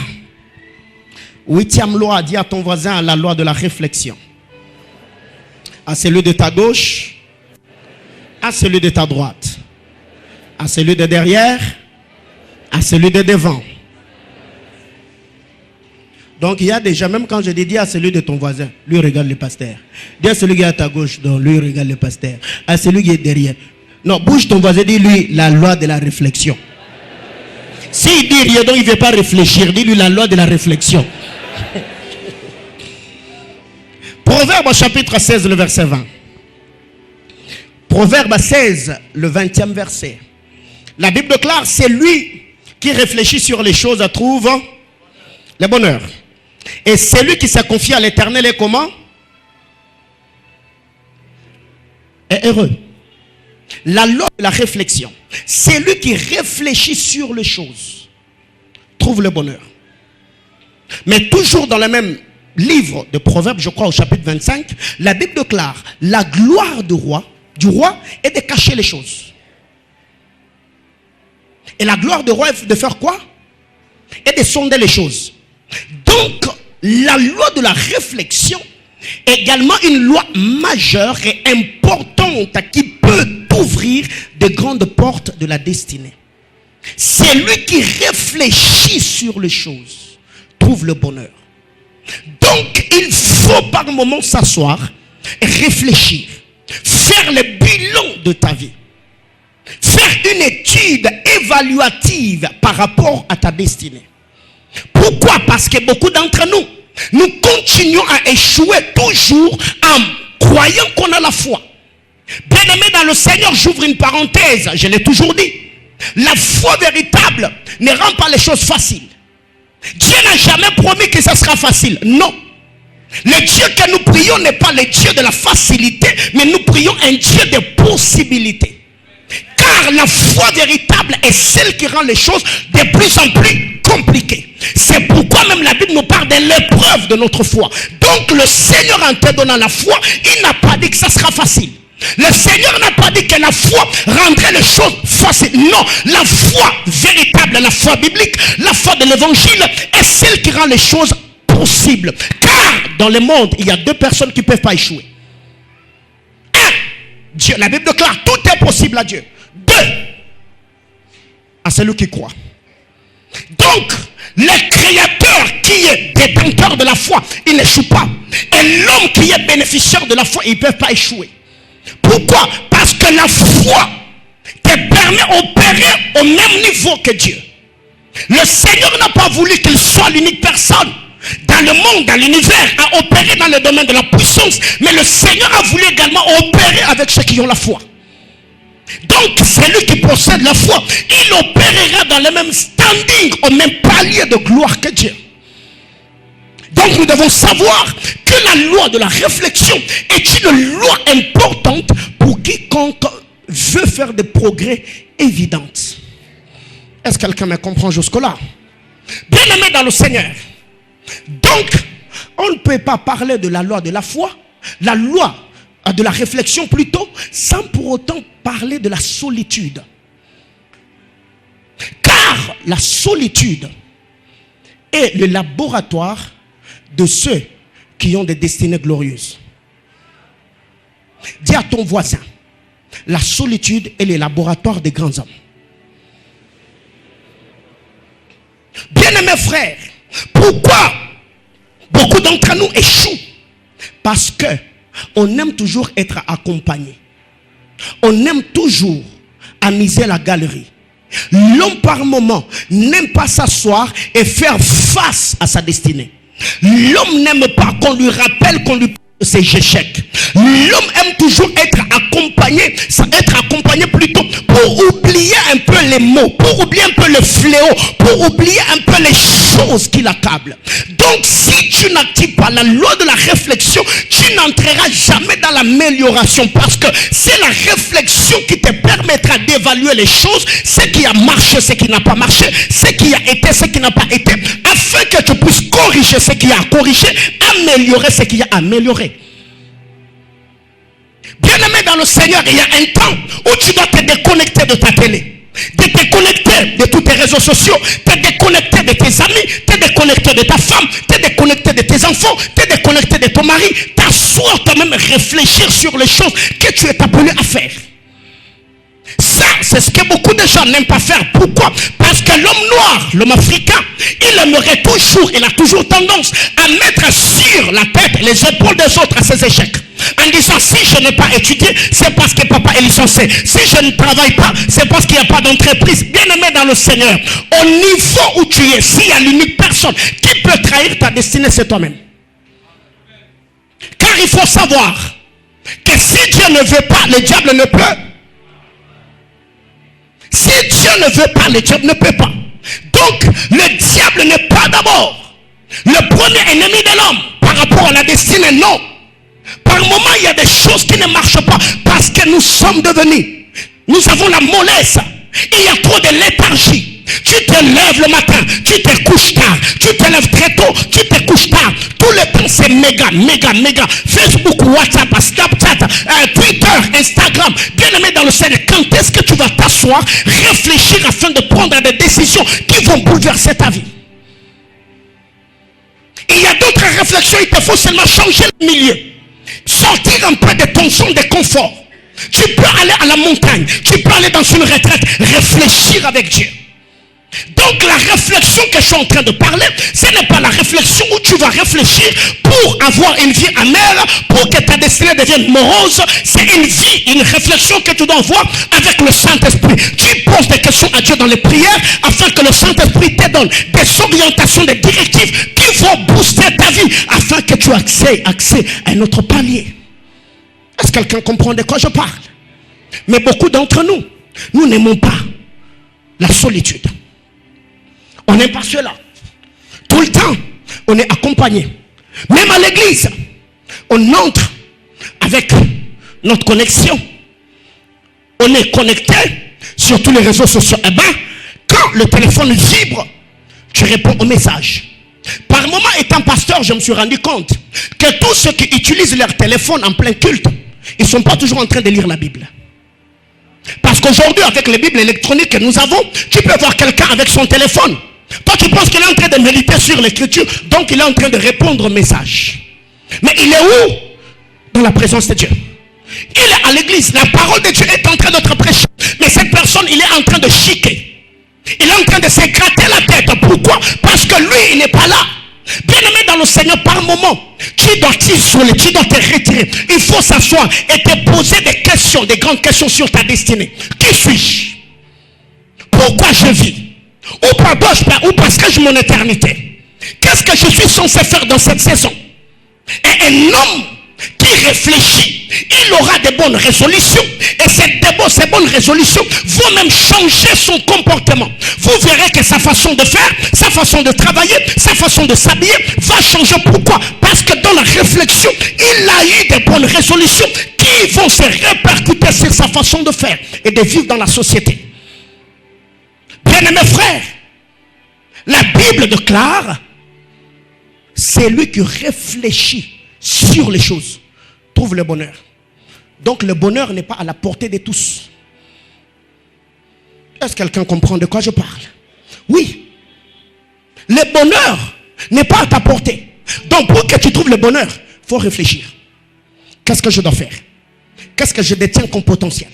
8e loi, dis à ton voisin la loi de la réflexion. À celui de ta gauche, à celui de ta droite, à celui de derrière, à celui de devant. Donc il y a déjà, même quand je dis à celui de ton voisin, lui regarde le pasteur. Dis à celui qui est à ta gauche, donc lui regarde le pasteur. À celui qui est derrière. Non, bouge ton voisin, dis-lui la loi de la réflexion. S'il dit rien, donc il ne veut pas réfléchir, dis-lui la loi de la réflexion. Proverbe chapitre 16, le verset 20. Proverbe 16, le 20e verset. La Bible déclare, c'est lui qui réfléchit sur les choses trouve le bonheur. Et celui qui se confie à l'Éternel est comment? Est heureux. La loi de la réflexion. Celui qui réfléchit sur les choses trouve le bonheur. Mais toujours dans le même livre de Proverbes, je crois au chapitre 25, la Bible déclare, la gloire du roi est de cacher les choses. Et la gloire du roi est de faire quoi? Et de sonder les choses. Donc, la loi de la réflexion est également une loi majeure et importante qui peut ouvrir de grandes portes de la destinée. Celui qui réfléchit sur les choses trouve le bonheur. Donc, il faut par moment s'asseoir et réfléchir. Faire le bilan de ta vie. Faire une étude évaluative par rapport à ta destinée. Pourquoi? Parce que beaucoup d'entre nous, nous continuons à échouer toujours en croyant qu'on a la foi. Bien-aimé dans le Seigneur, j'ouvre une parenthèse, je l'ai toujours dit. La foi véritable ne rend pas les choses faciles. Dieu n'a jamais promis que ça sera facile. Non. Le Dieu que nous prions n'est pas le Dieu de la facilité, mais nous prions un Dieu de possibilités. Car la foi véritable est celle qui rend les choses de plus en plus compliquées. C'est pourquoi même la Bible nous parle de l'épreuve de notre foi. Donc le Seigneur, en te donnant la foi, il n'a pas dit que ça sera facile. Le Seigneur n'a pas dit que la foi rendrait les choses faciles. Non, la foi véritable, la foi biblique, la foi de l'évangile est celle qui rend les choses possibles. Car dans le monde, il y a deux personnes qui ne peuvent pas échouer. Un, Dieu. La Bible déclare, tout est possible à Dieu. 2, à celui qui croit. Donc, le créateur qui est détenteur de la foi, il n'échoue pas. Et l'homme qui est bénéficiaire de la foi, il ne peut pas échouer. Pourquoi? Parce que la foi te permet d'opérer au même niveau que Dieu. Le Seigneur n'a pas voulu qu'il soit l'unique personne dans le monde, dans l'univers, à opérer dans le domaine de la puissance. Mais le Seigneur a voulu également opérer avec ceux qui ont la foi. Donc, celui qui possède la foi, il opérera dans le même standing, au même palier de gloire que Dieu. Donc, nous devons savoir que la loi de la réflexion est une loi importante pour quiconque veut faire des progrès évidents. Est-ce que quelqu'un me comprend jusque-là? Bien-aimé dans le Seigneur. Donc, on ne peut pas parler de la loi de la foi, la loi de la réflexion plutôt, sans pour autant parler de la solitude. Car la solitude est le laboratoire de ceux qui ont des destinées glorieuses. Dis à ton voisin, la solitude est le laboratoire des grands hommes. Bien-aimés frères, pourquoi beaucoup d'entre nous échouent? Parce que on aime toujours être accompagné. On aime toujours amuser la galerie. L'homme par moment n'aime pas s'asseoir et faire face à sa destinée. L'homme n'aime pas qu'on lui rappelle qu'on lui ses échecs. L'homme aime toujours être accompagné plutôt pour oublier un peu les maux, pour oublier un peu le fléau, pour oublier un peu les choses qui l'accablent. Donc si tu n'actives pas la loi de la réflexion, tu n'entreras jamais dans l'amélioration, parce que c'est la réflexion qui te permettra d'évaluer les choses, ce qui a marché, ce qui n'a pas marché, ce qui a été, ce qui n'a pas été, afin que tu puisses corriger ce qui a corrigé, améliorer ce qui a amélioré. Bien-aimé dans le Seigneur, il y a un temps où tu dois te déconnecter de ta télé, te déconnecter de tous tes réseaux sociaux, te déconnecter de tes amis, te déconnecter de ta femme, te déconnecter de tes enfants, te déconnecter de ton mari, t'asseoir toi-même, réfléchir sur les choses que tu es appelé à faire. Ça, c'est ce que beaucoup de gens n'aiment pas faire. Pourquoi? Parce que l'homme noir, l'homme africain, il aimerait toujours, il a toujours tendance à mettre sur la tête, les épaules des autres à ses échecs. En disant, si je n'ai pas étudié, c'est parce que papa est licencié. Si je ne travaille pas, c'est parce qu'il n'y a pas d'entreprise. Bien-aimé dans le Seigneur, au niveau où tu es, s'il y a l'unique personne qui peut trahir ta destinée, c'est toi-même. Car il faut savoir que si Dieu ne veut pas, le diable ne peut. Si Dieu ne veut pas, le diable ne peut pas. Donc, le diable n'est pas d'abord le premier ennemi de l'homme par rapport à la destinée, non. Par moment, il y a des choses qui ne marchent pas parce que nous sommes devenus. Nous avons la mollesse. Il y a trop de léthargie. Tu te lèves le matin, tu te couches tard. Tu te lèves très tôt, tu te couches tard. Tout le temps, c'est méga. Facebook, WhatsApp, Snapchat, Twitter, Instagram. Bien-aimé dans le Seigneur, quand est-ce que tu vas t'asseoir, réfléchir afin de prendre des décisions qui vont bouleverser ta vie? Il y a d'autres réflexions, il te faut seulement changer le milieu. Sortir un peu de ton zone de confort. Tu peux aller à la montagne, tu peux aller dans une retraite, réfléchir avec Dieu. Donc la réflexion que je suis en train de parler, ce n'est pas la réflexion où tu vas réfléchir pour avoir une vie amère, pour que ta destinée devienne morose. C'est une vie, une réflexion que tu dois avoir avec le Saint-Esprit. Tu poses des questions à Dieu dans les prières afin que le Saint-Esprit te donne des orientations, des directives qui vont booster ta vie afin que tu aies accès à un autre palier. Est-ce que quelqu'un comprend de quoi je parle? Mais beaucoup d'entre nous, nous n'aimons pas la solitude. On n'aime pas cela. Tout le temps, on est accompagné. Même à l'église, on entre avec notre connexion. On est connecté sur tous les réseaux sociaux. Eh bien, quand le téléphone vibre, tu réponds au message. Par moment, étant pasteur, je me suis rendu compte que tous ceux qui utilisent leur téléphone en plein culte, ils ne sont pas toujours en train de lire la Bible. Parce qu'aujourd'hui, avec les Bibles électroniques que nous avons, tu peux voir quelqu'un avec son téléphone. Toi, tu penses qu'il est en train de méditer sur l'écriture, donc il est en train de répondre au message. Mais il est où? Dans la présence de Dieu. Il est à l'église. La parole de Dieu est en train d'être prêchée. Mais cette personne, il est en train de chiquer. Il est en train de s'éclater la tête. Pourquoi? Parce que lui, il n'est pas là. Bien-aimé dans le Seigneur, par moment, tu dois t'isoler, tu dois te retirer. Il faut s'asseoir et te poser des questions, des grandes questions sur ta destinée. Qui suis-je? Pourquoi je vis? Ou parce que j'ai mon éternité? Qu'est-ce que je suis censé faire dans cette saison? Et un homme qui réfléchit, il aura de bonnes résolutions. Et ces bonnes résolutions vont même changer son comportement. Vous verrez que sa façon de faire, sa façon de travailler, sa façon de s'habiller va changer. Pourquoi? Parce que dans la réflexion, il a eu de bonnes résolutions qui vont se répercuter sur sa façon de faire et de vivre dans la société. Bien-aimés frères, la Bible déclare, c'est lui qui réfléchit sur les choses trouve le bonheur. Donc le bonheur n'est pas à la portée de tous. Est-ce que quelqu'un comprend de quoi je parle? Oui. Le bonheur n'est pas à ta portée. Donc pour que tu trouves le bonheur, il faut réfléchir. Qu'est-ce que je dois faire? Qu'est-ce que je détiens comme potentiel?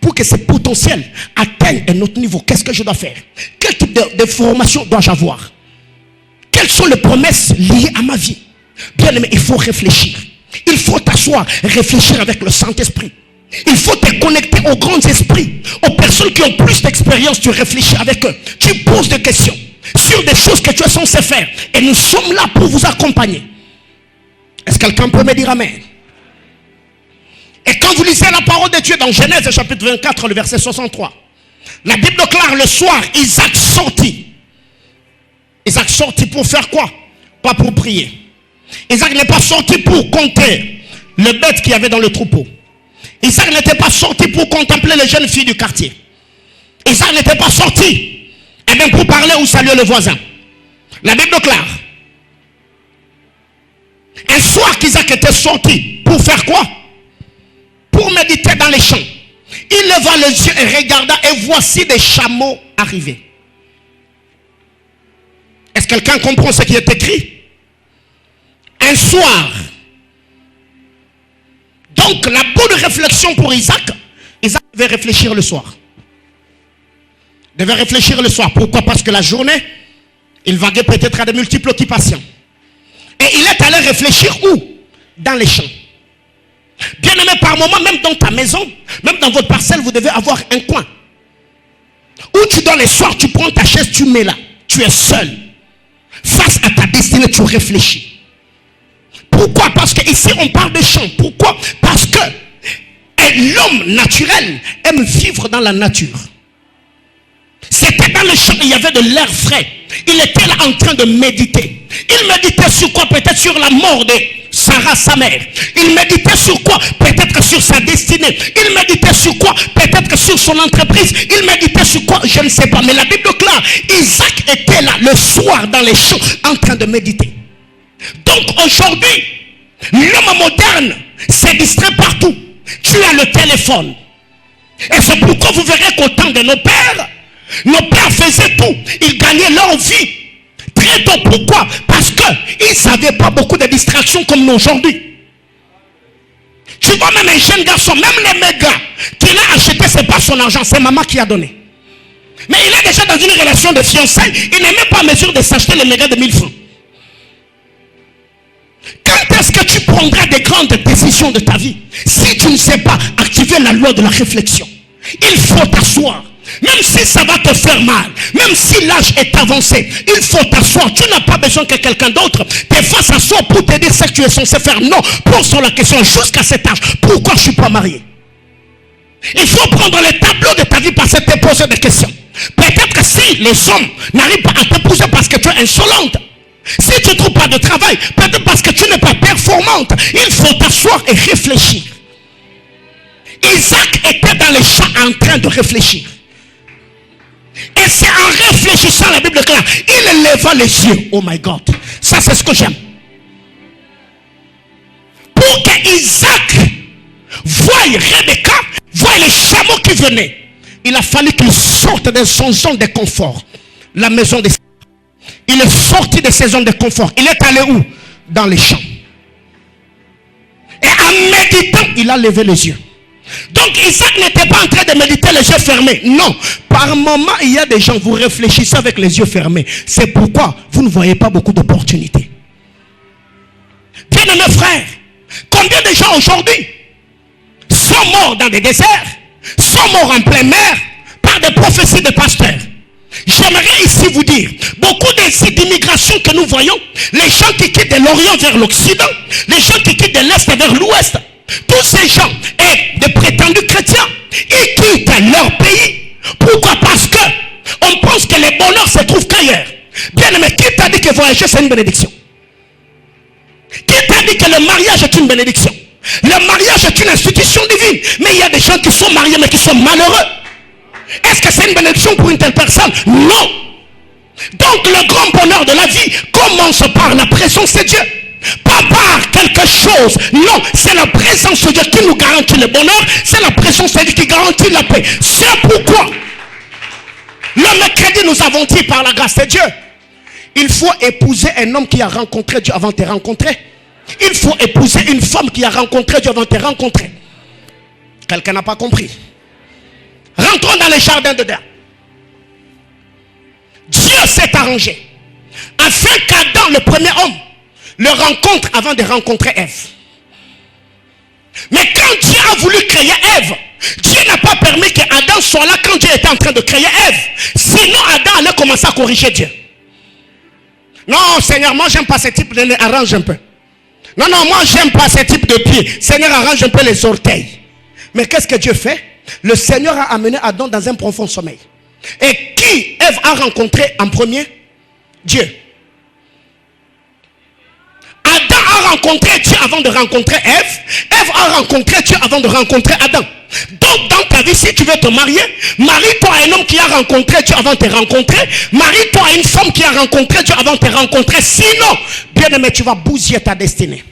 Pour que ce potentiel atteigne un autre niveau, qu'est-ce que je dois faire? Quel type de formation dois-je avoir? Quelles sont les promesses liées à ma vie? Bien aimé, il faut réfléchir. Il faut t'asseoir, réfléchir avec le Saint-Esprit. Il faut te connecter aux grands esprits, aux personnes qui ont plus d'expérience. Tu réfléchis avec eux. Tu poses des questions sur des choses que tu es censé faire. Et nous sommes là pour vous accompagner. Est-ce que quelqu'un peut me dire Amen? Et quand vous lisez la parole de Dieu dans Genèse chapitre 24, le verset 63, la Bible déclare le soir, Isaac sortit. Isaac sortit pour faire quoi? Pas pour prier. Isaac n'est pas sorti pour compter les bêtes qu'il y avait dans le troupeau. Isaac n'était pas sorti pour contempler les jeunes filles du quartier. Isaac n'était pas sorti pour parler ou saluer le voisin. La Bible déclare un soir qu'Isaac était sorti pour faire quoi? Pour méditer dans les champs. Il leva les yeux et regarda, et voici des chameaux arriver. Est-ce que quelqu'un comprend ce qui est écrit? Un soir. Donc la bonne réflexion pour Isaac, Isaac devait réfléchir le soir. Devait réfléchir le soir. Pourquoi? Parce que la journée, il vaguait peut-être à de multiples occupations. Et il est allé réfléchir où? Dans les champs. Bien aimé, par moment, même dans ta maison, même dans votre parcelle, vous devez avoir un coin où tu dois les soirs, tu prends ta chaise, tu mets là. Tu es seul. Face à ta destinée, tu réfléchis. Pourquoi? Parce qu'ici on parle de champs. Pourquoi? Parce que l'homme naturel aime vivre dans la nature. C'était dans le champ, il y avait de l'air frais. Il était là en train de méditer. Il méditait sur quoi? Peut-être sur la mort de Sarah, sa mère. Il méditait sur quoi? Peut-être sur sa destinée. Il méditait sur quoi? Peut-être sur son entreprise. Il méditait sur quoi? Je ne sais pas. Mais la Bible déclare, Isaac était là le soir dans les champs en train de méditer. Donc aujourd'hui, l'homme moderne s'est distrait partout. Tu as le téléphone. Et c'est pourquoi vous verrez qu'au temps de nos pères faisaient tout. Ils gagnaient leur vie très tôt. Pourquoi? Parce qu'ils n'avaient pas beaucoup de distractions comme nous aujourd'hui. Tu vois, même un jeune garçon, même les mégas qu'il a acheté, ce n'est pas son argent, c'est maman qui a donné. Mais il est déjà dans une relation de fiançailles. Il n'est même pas en mesure de s'acheter les mégas de 1000 francs. Quand est-ce que tu prendras des grandes décisions de ta vie? Si tu ne sais pas activer la loi de la réflexion, il faut t'asseoir. Même si ça va te faire mal, même si l'âge est avancé, il faut t'asseoir. Tu n'as pas besoin que quelqu'un d'autre te fasse asseoir pour te dire ce que tu es censé faire. Non, pose sur la question jusqu'à cet âge. Pourquoi je ne suis pas marié? Il faut prendre le tableau de ta vie parce que te poser des questions. Peut-être que si les hommes n'arrivent pas à te poser parce que tu es insolente, si tu ne trouves pas de travail, peut-être parce que tu n'es pas performante, il faut t'asseoir et réfléchir. Isaac était dans les champs en train de réfléchir. Et c'est en réfléchissant, la Bible déclare, il leva les yeux. Oh my God. Ça, c'est ce que j'aime. Pour que Isaac voie Rebecca, voie les chameaux qui venaient, il a fallu qu'il sorte de son zone de confort. La maison de... Il est sorti de ses zones de confort. Il est allé où? Dans les champs. Et en méditant, il a levé les yeux. Donc Isaac n'était pas en train de méditer les yeux fermés. Non. Par moment, il y a des gens, vous réfléchissez avec les yeux fermés. C'est pourquoi vous ne voyez pas beaucoup d'opportunités. Bien-aimés frères, combien de gens aujourd'hui sont morts dans des déserts, sont morts en pleine mer par des prophéties de pasteurs? J'aimerais ici vous dire, beaucoup d'immigration que nous voyons, les gens qui quittent de l'Orient vers l'Occident, les gens qui quittent de l'Est vers l'Ouest, tous ces gens et des prétendus chrétiens, ils quittent leur pays. Pourquoi? Parce que on pense que le bonheur se trouve qu'ailleurs. Bien aimé, qui t'a dit que voyager c'est une bénédiction? Qui t'a dit que le mariage est une bénédiction? Le mariage est une institution divine. Mais il y a des gens qui sont mariés mais qui sont malheureux. Est-ce que c'est une bénédiction pour une telle personne? Non. Donc le grand bonheur de la vie commence par la présence de Dieu. Pas par quelque chose. Non, c'est la présence de Dieu qui nous garantit le bonheur. C'est la présence de Dieu qui garantit la paix. C'est pourquoi le mercredi nous avons dit par la grâce de Dieu, il faut épouser un homme qui a rencontré Dieu avant de te rencontrer. Il faut épouser une femme qui a rencontré Dieu avant de te rencontrer. Quelqu'un n'a pas compris. Rentrons dans les jardins d'Éden. Dieu s'est arrangé afin qu'Adam, le premier homme, le rencontre avant de rencontrer Ève. Mais quand Dieu a voulu créer Ève, Dieu n'a pas permis qu'Adam soit là quand Dieu était en train de créer Ève. Sinon Adam allait commencer à corriger Dieu. Non Seigneur, moi j'aime pas ce type de nez, arrange un peu. Non, moi j'aime pas ce type de pied. Seigneur, arrange un peu les orteils. Mais qu'est-ce que Dieu fait? Le Seigneur a amené Adam dans un profond sommeil. Et qui Ève a rencontré en premier? Dieu. Adam a rencontré Dieu avant de rencontrer Ève. Ève a rencontré Dieu avant de rencontrer Adam. Donc dans ta vie, si tu veux te marier, marie-toi à un homme qui a rencontré Dieu avant de te rencontrer. Marie-toi à une femme qui a rencontré Dieu avant de te rencontrer. Sinon, bien aimé, tu vas bousiller ta destinée.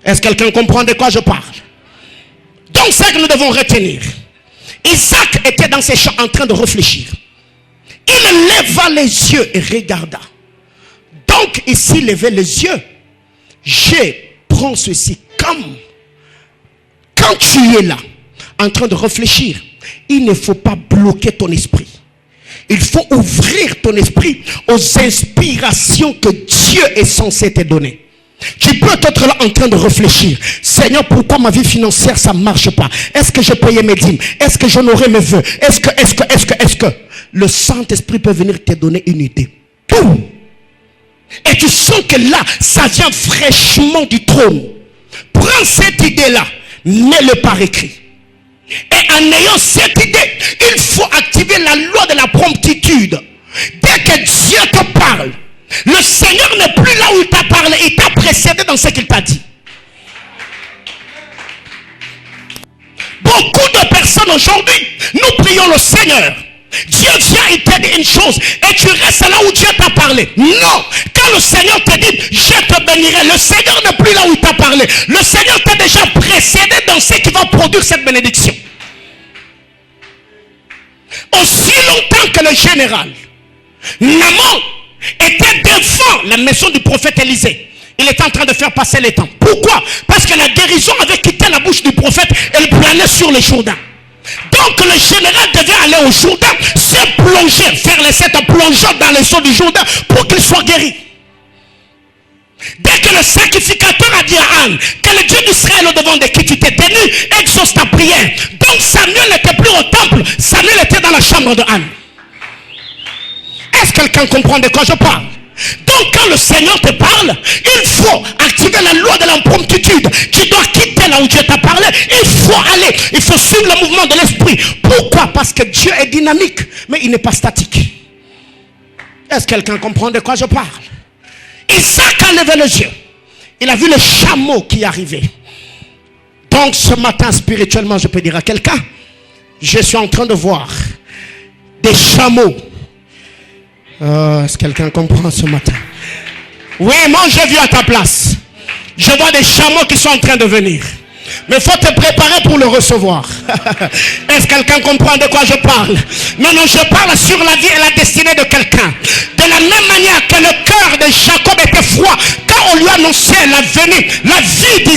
Est-ce que quelqu'un comprend de quoi je parle? Donc c'est que nous devons retenir. Isaac était dans ses champs en train de réfléchir. Il leva les yeux et regarda. Donc ici, lever les yeux, je prends ceci comme quand tu es là en train de réfléchir, il ne faut pas bloquer ton esprit. Il faut ouvrir ton esprit aux inspirations que Dieu est censé te donner. Tu peux être là en train de réfléchir. Seigneur, pourquoi ma vie financière ça ne marche pas? Est-ce que j'ai payé mes dîmes? Est-ce que j'honorais mes vœux? Est-ce que le Saint-Esprit peut venir te donner une idée? Boum! Et tu sens que là, ça vient fraîchement du trône. Prends cette idée-là, mets-le par écrit. Et en ayant cette idée, il faut activer la loi de la promptitude. Dès que Dieu te parle, le Seigneur n'est plus là où il t'a parlé, il t'a précédé dans ce qu'il t'a dit. Beaucoup de personnes aujourd'hui, nous prions le Seigneur. Dieu vient, il te dit une chose et tu restes là où Dieu t'a parlé. Non, quand le Seigneur te dit je te bénirai, le Seigneur n'est plus là où il t'a parlé. Le Seigneur t'a déjà précédé dans ce qui va produire cette bénédiction. Aussi longtemps que le général Naaman était devant la maison du prophète Élisée, il était en train de faire passer les temps. Pourquoi? Parce que la guérison avait quitté la bouche du prophète, elle planait sur le Jourdain. Donc le général devait aller au Jourdain, se plonger, faire les 7 plongeons dans les eaux du Jourdain pour qu'il soit guéri. Dès que le sacrificateur a dit à Anne que le Dieu d'Israël au devant de qui tu t'es tenu exauce ta prière. Donc Samuel n'était plus au temple, Samuel était dans la chambre de Anne. Est-ce que quelqu'un comprend de quoi je parle? Donc quand le Seigneur te parle, il faut activer la loi de l'impromptitude. Tu dois quitter là où Dieu t'a parlé. Il faut aller, il faut suivre le mouvement de l'esprit. Pourquoi? Parce que Dieu est dynamique, mais il n'est pas statique. Est-ce que quelqu'un comprend de quoi je parle? Isaac a levé les yeux. Il a vu le chameau qui arrivait. Donc ce matin, spirituellement, je peux dire à quelqu'un, je suis en train de voir des chameaux. Est-ce que quelqu'un comprend ce matin? Oui, moi j'ai vu à ta place. Je vois des chameaux qui sont en train de venir. Mais il faut te préparer pour le recevoir. Est-ce que quelqu'un comprend de quoi je parle? Non, je parle sur la vie et la destinée de quelqu'un. De la même manière que le cœur de Jacob était froid quand on lui annonçait la venue, la vie de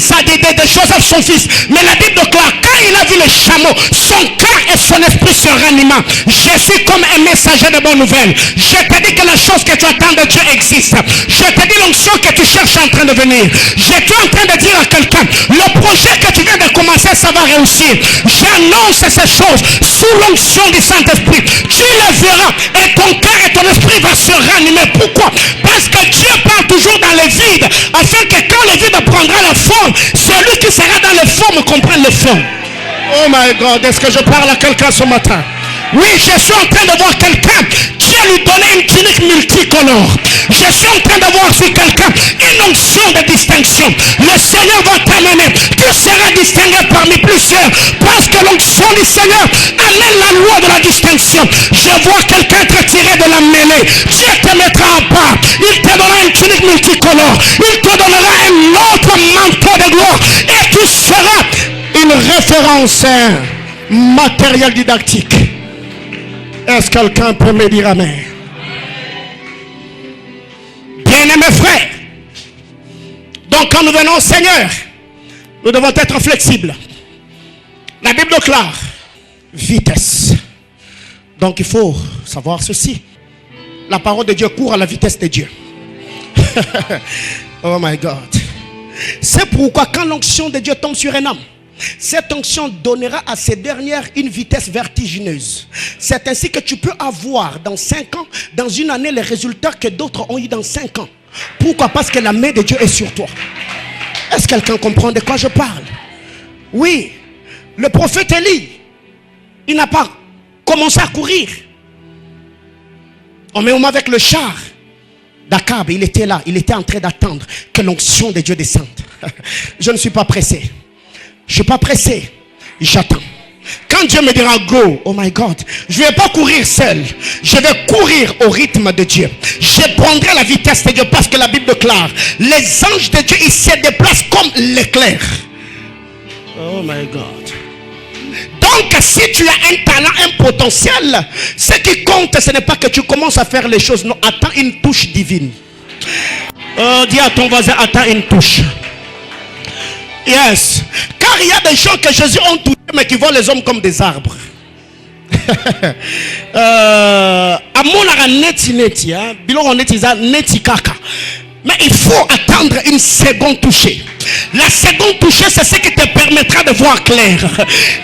Joseph son fils. Mais la Bible déclare, quand il a vu le chameau, son cœur et son esprit se raniment. Je suis comme un messager de bonnes nouvelles. Je te dis que la chose que tu attends de Dieu existe. Je te dis l'onction que tu cherches en train de venir. Je suis en train de dire à quelqu'un, le projet que tu viens de commencer, ça va réussir. J'annonce ces choses sous l'onction du Saint-Esprit. Tu le verras et ton cœur et ton esprit va se ranimer. Pourquoi? Parce que Dieu parle toujours dans le vide, afin que quand le vide prendra la forme, celui qui sera dans le forme comprenne le fond. Oh my God, est-ce que je parle à quelqu'un ce matin? Oui, je suis en train de voir quelqu'un. Dieu lui donnait une tunique multicolore. Je suis en train de voir sur quelqu'un une onction de distinction. Le Seigneur va t'amener. Tu seras distingué parmi plusieurs. Parce que l'onction du Seigneur amène la loi de la distinction. Je vois quelqu'un te tirer de la mêlée. Dieu te mettra à part. Il te donnera une tunique multicolore. Il te donnera un autre manteau de gloire. Et tu seras une référence matérielle didactique. Est-ce que quelqu'un peut me dire amen? Bien-aimés frères, donc quand nous venons au Seigneur, nous devons être flexibles. La Bible déclare vitesse. Donc il faut savoir ceci. La parole de Dieu court à la vitesse de Dieu. Oh my God. C'est pourquoi quand l'onction de Dieu tombe sur un homme, cette onction donnera à ces dernières une vitesse vertigineuse. C'est ainsi que tu peux avoir dans 5 ans, dans une année, les résultats que d'autres ont eu dans 5 ans. Pourquoi? Parce que la main de Dieu est sur toi. Est-ce que quelqu'un comprend de quoi je parle? Oui, le prophète Élie, il n'a pas commencé à courir. On met avec le char d'Akab, il était là, il était en train d'attendre que l'onction de Dieu descende. Je ne suis pas pressé. Je ne suis pas pressé, j'attends. Quand Dieu me dira go, oh my God, je ne vais pas courir seul. Je vais courir au rythme de Dieu. Je prendrai la vitesse de Dieu parce que la Bible déclare, les anges de Dieu, ils se déplacent comme l'éclair. Oh my God. Donc si tu as un talent, un potentiel, ce qui compte, ce n'est pas que tu commences à faire les choses. Non, attends une touche divine. Dis à ton voisin, attends une touche. Yes. Car il y a des gens que Jésus a touché mais qui voient les hommes comme des arbres. Mais il faut attendre une seconde touchée. La seconde touchée, c'est ce qui te permettra de voir clair.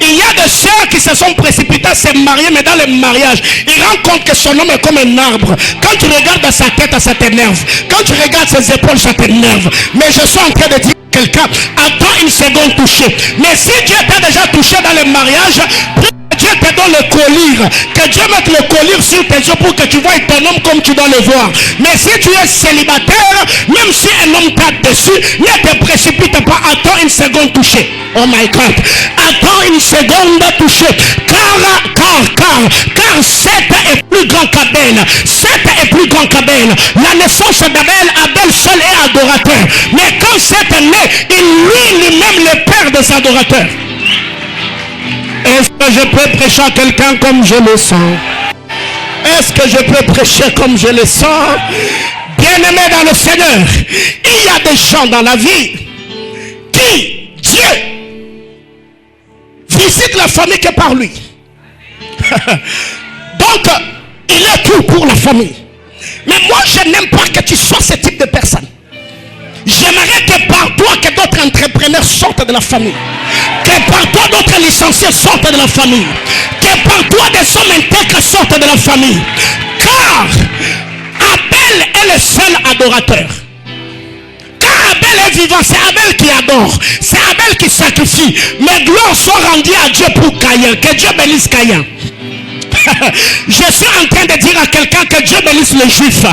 Il y a des sœurs qui se sont précipitées à se marier, mais dans le mariage, ils rendent compte que son homme est comme un arbre. Quand tu regardes à sa tête, ça t'énerve. Quand tu regardes ses épaules, ça t'énerve. Mais je suis en train de dire à quelqu'un, attends une seconde touchée. Mais si Dieu t'a déjà touché dans le mariage, Dieu te donne le collier. Que Dieu mette le collier sur tes yeux pour que tu vois ton homme comme tu dois le voir. Mais si tu es célibataire, même si un homme tape dessus, ne te précipite pas. Attends une seconde touchée. Oh my God. Attends une seconde touchée. Car Seth est plus grand qu'Abel. Seth est plus grand qu'Abel. La naissance d'Abel, Abel seul est adorateur. Mais quand Seth est né, il lui-même le père des adorateurs. Est-ce que je peux prêcher à quelqu'un comme je le sens? Est-ce que je peux prêcher comme je le sens? Bien-aimé dans le Seigneur, il y a des gens dans la vie qui, Dieu, visite la famille que par lui. Donc, il est tout pour la famille. Mais moi, je n'aime pas que tu sois ce type de personne. J'aimerais que par toi, que d'autres entrepreneurs sortent de la famille. Que par toi, d'autres licenciés sortent de la famille. Que par toi, des hommes intègres sortent de la famille. Car Abel est le seul adorateur. Quand Abel est vivant, c'est Abel qui adore. C'est Abel qui sacrifie. Mais gloire soit rendue à Dieu pour Caïn. Que Dieu bénisse Caïn. Je suis en train de dire à quelqu'un que Dieu bénisse les Juifs.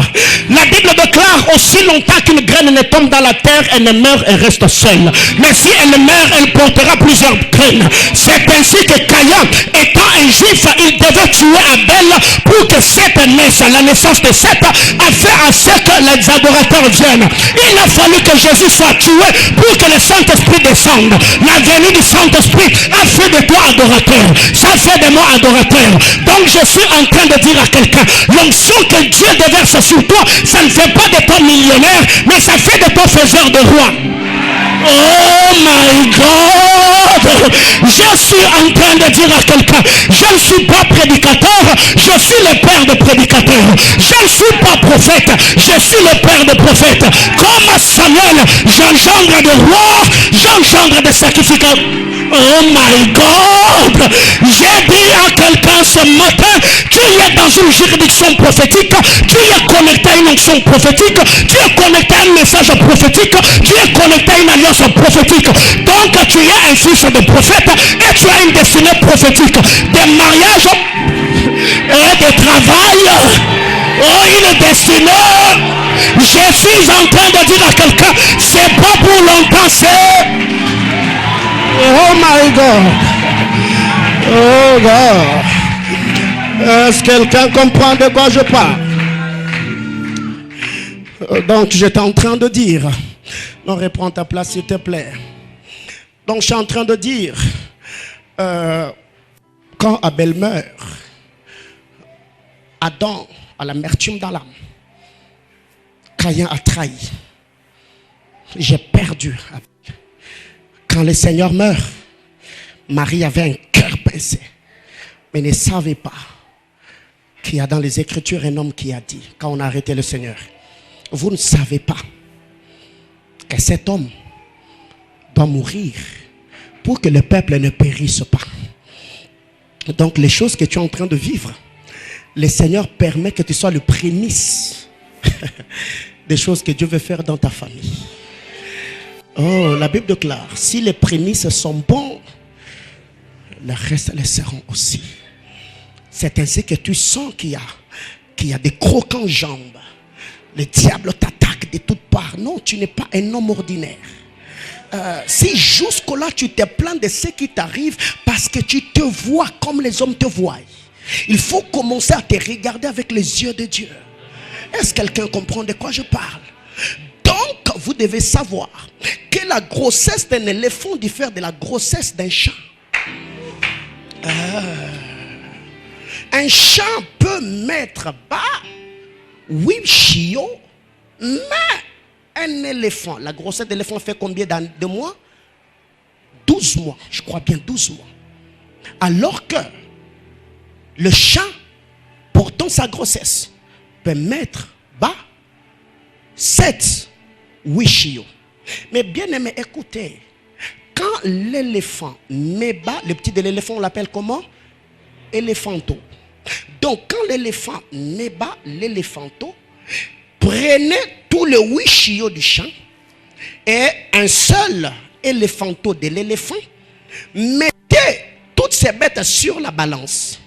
La Bible déclare aussi longtemps qu'une graine ne tombe dans la terre, elle ne meurt et reste seule. Mais si elle meurt, elle portera plusieurs graines. C'est ainsi que Caïn, étant les Juifs, ils devaient tuer Abel pour que Seth naisse. La naissance de Seth a fait à ce que les adorateurs viennent. Il a fallu que Jésus soit tué pour que le Saint-Esprit descende. La venue du Saint-Esprit a fait de toi adorateur. Ça fait de moi adorateur. Donc je suis en train de dire à quelqu'un, l'onction que Dieu déverse sur toi, ça ne fait pas de toi millionnaire, mais ça fait de toi faiseur de roi. Oh my God! Je suis en train de dire à quelqu'un, je ne suis pas prédicateur, je suis le père de prédicateurs. Je ne suis pas prophète, je suis le père de prophètes. Comme Samuel, j'engendre des rois, j'engendre des sacrificateurs. Oh my God! J'ai dit à quelqu'un ce matin qui est dans une juridiction prophétique, qui est connecté à une onction prophétique, qui est connecté à un message prophétique, qui est connecté à une alliance prophétique. Donc tu es un fils de prophète et tu as une destinée prophétique. Des mariages et des travail. Oh, une destinée. Je suis en train de dire à quelqu'un, c'est pas pour longtemps, c'est... Oh my God. Oh God. Est-ce que quelqu'un comprend de quoi je parle? Donc j'étais en train de dire, non, reprends ta place s'il te plaît. Donc je suis en train de dire, quand Abel meurt, Adam a l'amertume dans l'âme. Caïn a trahi. J'ai perdu. Quand le Seigneur meurt, Marie avait un cœur pincé, mais ne savait pas qu'il y a dans les Écritures un homme qui a dit, quand on a arrêté le Seigneur, vous ne savez pas que cet homme doit mourir pour que le peuple ne périsse pas. Donc les choses que tu es en train de vivre, le Seigneur permet que tu sois le prémisse des choses que Dieu veut faire dans ta famille. Oh, la Bible déclare, si les prémices sont bons, le reste le seront aussi. C'est ainsi que tu sens qu'il y a des crocs en jambes. Le diable t'attaque de toutes parts. Non, tu n'es pas un homme ordinaire. Si jusque-là tu te plains de ce qui t'arrive parce que tu te vois comme les hommes te voient, il faut commencer à te regarder avec les yeux de Dieu. Est-ce que quelqu'un comprend de quoi je parle? Donc, vous devez savoir que la grossesse d'un éléphant diffère de la grossesse d'un chat. Un chat peut mettre bas 8 chiots, mais un éléphant, la grossesse d'éléphant fait combien de mois? 12 mois, je crois bien 12 mois. Alors que le chat, portant sa grossesse, peut mettre bas 7, 8 chiots. Mais bien aimé, écoutez, quand l'éléphant met bas, le petit de l'éléphant, on l'appelle comment? Éléphanto. Donc quand l'éléphant met bas l'éléphanto, prenez tous les 8 chiots du champ et un seul éléphanto de l'éléphant, mettez toutes ces bêtes sur la balance.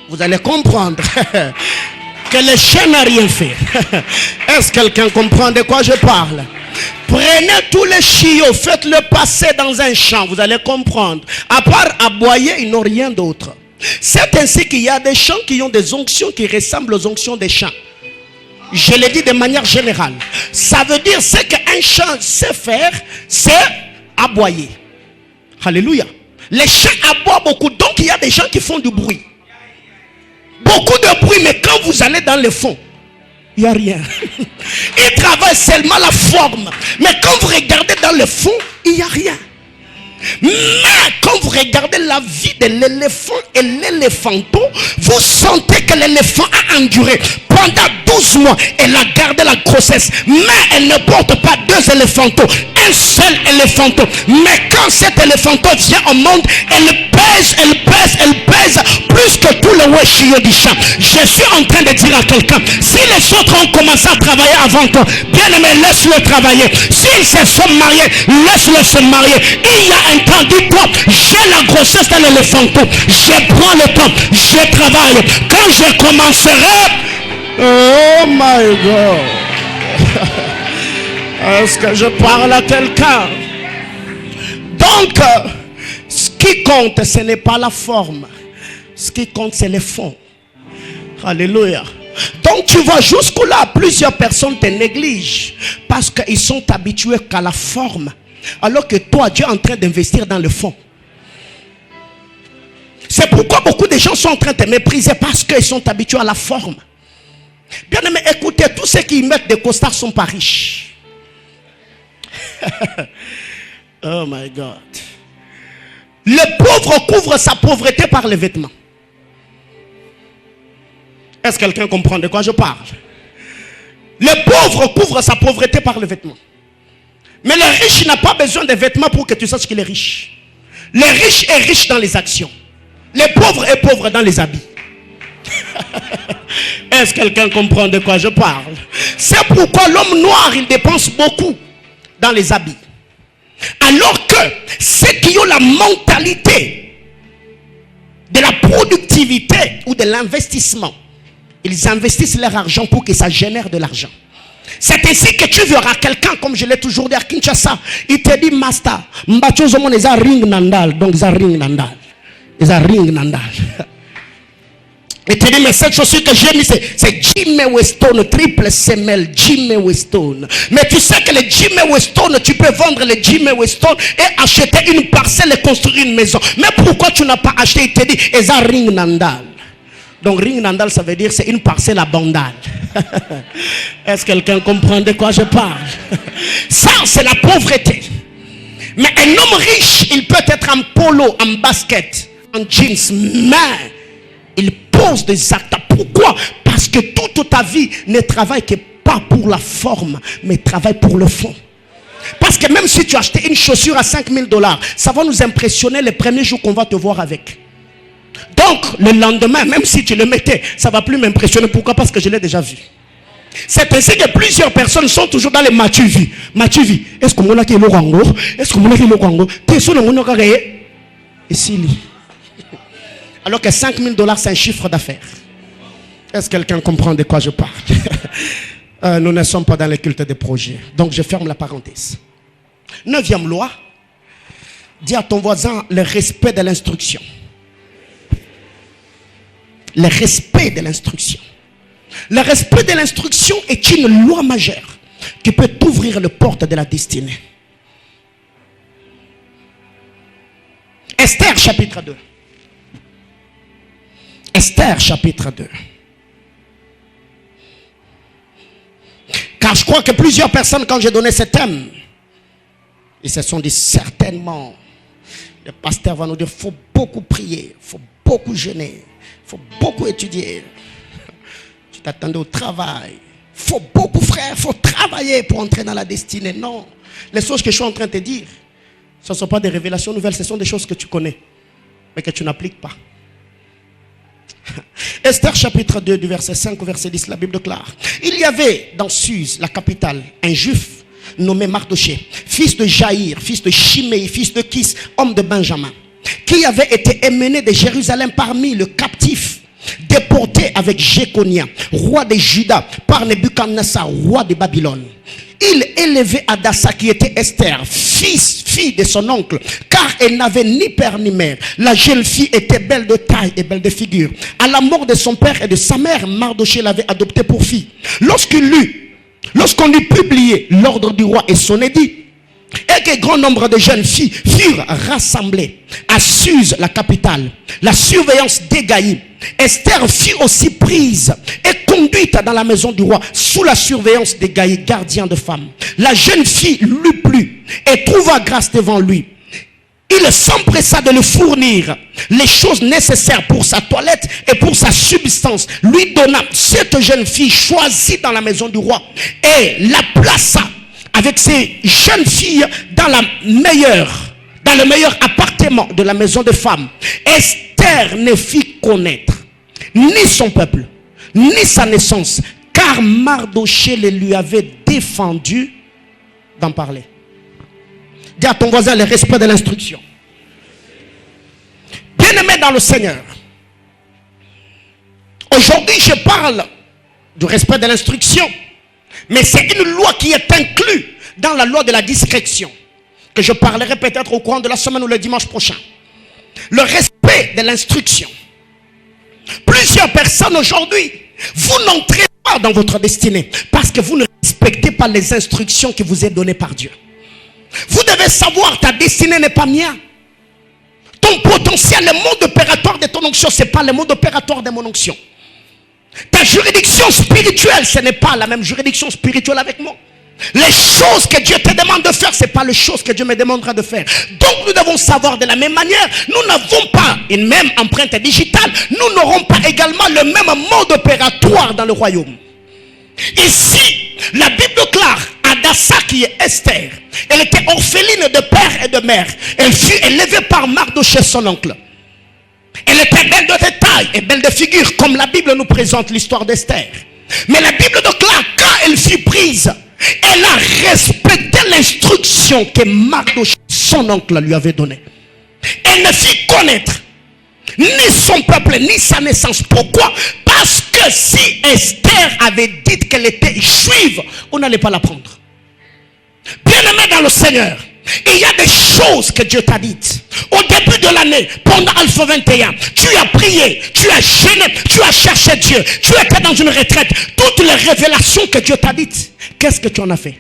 Vous allez comprendre que le chien n'a rien fait. Est-ce que quelqu'un comprend de quoi je parle? Prenez tous les chiots, faites-le passer dans un champ, vous allez comprendre. À part aboyer, ils n'ont rien d'autre. C'est ainsi qu'il y a des champs qui ont des onctions qui ressemblent aux onctions des champs. Je le dis de manière générale. Ça veut dire ce qu'un champ sait faire, c'est aboyer. Alléluia. Les champs aboient beaucoup, donc il y a des gens qui font du bruit. Beaucoup de bruit, mais quand vous allez dans le fond, il n'y a rien. Ils travaillent seulement la forme. Mais quand vous regardez dans le fond, il n'y a rien. Mais quand vous regardez la vie de l'éléphant et l'éléphanto, vous sentez que l'éléphant a enduré pendant 12 mois. Elle a gardé la grossesse. Mais elle ne porte pas 2 éléphantos, un seul éléphanto. Mais quand cet éléphanto vient au monde, elle pèse plus que tous les 8 chiots du champ. Je suis en train de dire à quelqu'un, si les autres ont commencé à travailler avant toi, bien aimé, laisse-le travailler. S'ils se sont mariés, laisse-le se marier. Il y a un temps, dis-toi, j'ai la grossesse de l'éléphanto, je prends le temps, je travaille. Quand je commencerai, oh my God. Est-ce que je parle à quelqu'un? Donc, ce qui compte, ce n'est pas la forme. Ce qui compte, c'est les fonds. Alléluia. Donc tu vois, jusque-là, plusieurs personnes te négligent parce qu'ils sont habitués qu'à la forme. Alors que toi, Dieu est en train d'investir dans le fond. C'est pourquoi beaucoup de gens sont en train de te mépriser parce qu'ils sont habitués à la forme. Bien aimé, écoutez, tous ceux qui mettent des costards sont pas riches. Oh my God. Le pauvre couvre sa pauvreté par les vêtements. Est-ce que quelqu'un comprend de quoi je parle? Le pauvre couvre sa pauvreté par les vêtements. Mais le riche n'a pas besoin de vêtements pour que tu saches qu'il est riche. Le riche est riche dans les actions. Le pauvre est pauvre dans les habits. Est-ce que quelqu'un comprend de quoi je parle? C'est pourquoi l'homme noir, il dépense beaucoup dans les habits. Alors que ceux qui ont la mentalité de la productivité ou de l'investissement, ils investissent leur argent pour que ça génère de l'argent. C'est ainsi que tu verras quelqu'un, comme je l'ai toujours dit à Kinshasa, il te dit, Master, Mbachozomon est un ring nandal, donc c'est un ring nandal. C'est un ring nandal. Et tu dis, mais cette chaussure que j'ai mis, c'est Jimmy Weston, triple semelle, Jimmy Weston. Mais tu sais que le Jimmy Weston, tu peux vendre le Jimmy Weston et acheter une parcelle et construire une maison. Mais pourquoi tu n'as pas acheté? Il te dit, c'est un ring nandal. Donc ring nandal, ça veut dire c'est une parcelle à bandal. Est-ce que quelqu'un comprend de quoi je parle? Ça, c'est la pauvreté. Mais un homme riche, il peut être en polo, en basket, en jeans, mais il pose des actes. Pourquoi? Parce que toute ta vie ne travaille que pas pour la forme, mais travaille pour le fond. Parce que même si tu as acheté une chaussure à $5000, ça va nous impressionner les premiers jours qu'on va te voir avec. Donc le lendemain, même si tu le mettais, ça ne va plus m'impressionner. Pourquoi? Parce que je l'ai déjà vu. C'est ainsi que plusieurs personnes sont toujours dans les Matuvi. Matuvi, est-ce que mon a qui est le rango? Est-ce que mon a qui est le rango? T'es sûr que mon a qui est ici? Alors que $5000, c'est un chiffre d'affaires. Est-ce que quelqu'un comprend de quoi je parle? Nous ne sommes pas dans les cultes des projets. Donc je ferme la parenthèse. 9e loi. Dis à ton voisin le respect de l'instruction. Le respect de l'instruction. Le respect de l'instruction est une loi majeure qui peut t'ouvrir les portes de la destinée. Esther chapitre 2. Esther chapitre 2. Car je crois que plusieurs personnes, quand j'ai donné ce thème, ils se sont dit certainement, le pasteur va nous dire, il faut beaucoup prier, il faut beaucoup jeûner, il faut beaucoup étudier. Tu t'attendais au travail. Il faut beaucoup, frère, il faut travailler pour entrer dans la destinée. Non, les choses que je suis en train de te dire, ce ne sont pas des révélations nouvelles, ce sont des choses que tu connais, mais que tu n'appliques pas. Esther chapitre 2 du verset 5 au verset 10, la Bible déclare: il y avait dans Suse, la capitale, un juif nommé Mardoché, fils de Jaïr, fils de Shimei, fils de Kis, homme de Benjamin, qui avait été emmené de Jérusalem parmi les captifs, déporté avec Jéconia, roi de Juda, par Nebuchadnezzar, roi de Babylone. Il élevait Adassa, qui était Esther, fille de son oncle, car elle n'avait ni père ni mère. La jeune fille était belle de taille et belle de figure. À la mort de son père et de sa mère, Mardoché l'avait adoptée pour fille. Lorsqu'on eut publié l'ordre du roi et son édit, et que grand nombre de jeunes filles furent rassemblées à Suse, la capitale, la surveillance d'Égaï, Esther fut aussi prise et conduite dans la maison du roi sous la surveillance d'Égaï, gardien de femmes. La jeune fille lui plut et trouva grâce devant lui. Il s'empressa de lui fournir les choses nécessaires pour sa toilette et pour sa subsistance. Lui donna cette jeune fille choisie dans la maison du roi et la plaça avec ces jeunes filles dans le meilleur appartement de la maison de femmes. Esther ne fit connaître ni son peuple, ni sa naissance, car Mardoché le lui avait défendu d'en parler. Dis à ton voisin le respect de l'instruction. Bien-aimé dans le Seigneur, aujourd'hui je parle du respect de l'instruction. Mais c'est une loi qui est inclue dans la loi de la discrétion, que je parlerai peut-être au courant de la semaine ou le dimanche prochain. Le respect de l'instruction. Plusieurs personnes aujourd'hui, vous n'entrez pas dans votre destinée parce que vous ne respectez pas les instructions qui vous sont données par Dieu. Vous devez savoir, ta destinée n'est pas mienne. Ton potentiel, le mode opératoire de ton onction, ce n'est pas le mode opératoire de mon onction. Ta juridiction spirituelle, ce n'est pas la même juridiction spirituelle avec moi. Les choses que Dieu te demande de faire, ce n'est pas les choses que Dieu me demandera de faire. Donc nous devons savoir de la même manière, nous n'avons pas une même empreinte digitale, nous n'aurons pas également le même mode opératoire dans le royaume. Ici, la Bible déclare Hadassa qui est Esther, elle était orpheline de père et de mère. Elle fut élevée par Mardochée son oncle. Elle était belle de détail et belle de figure, comme la Bible nous présente l'histoire d'Esther. Mais la Bible déclare quand elle fut prise, elle a respecté l'instruction que Mardochée son oncle lui avait donnée. Elle ne fit connaître ni son peuple ni sa naissance. Pourquoi? Parce que si Esther avait dit qu'elle était juive, on n'allait pas la prendre. Bien-aimé dans le Seigneur, il y a des choses que Dieu t'a dites. Au début de l'année, pendant Alpha 21, tu as prié, tu as jeûné, tu as cherché Dieu, tu étais dans une retraite. Toutes les révélations que Dieu t'a dites, qu'est-ce que tu en as fait?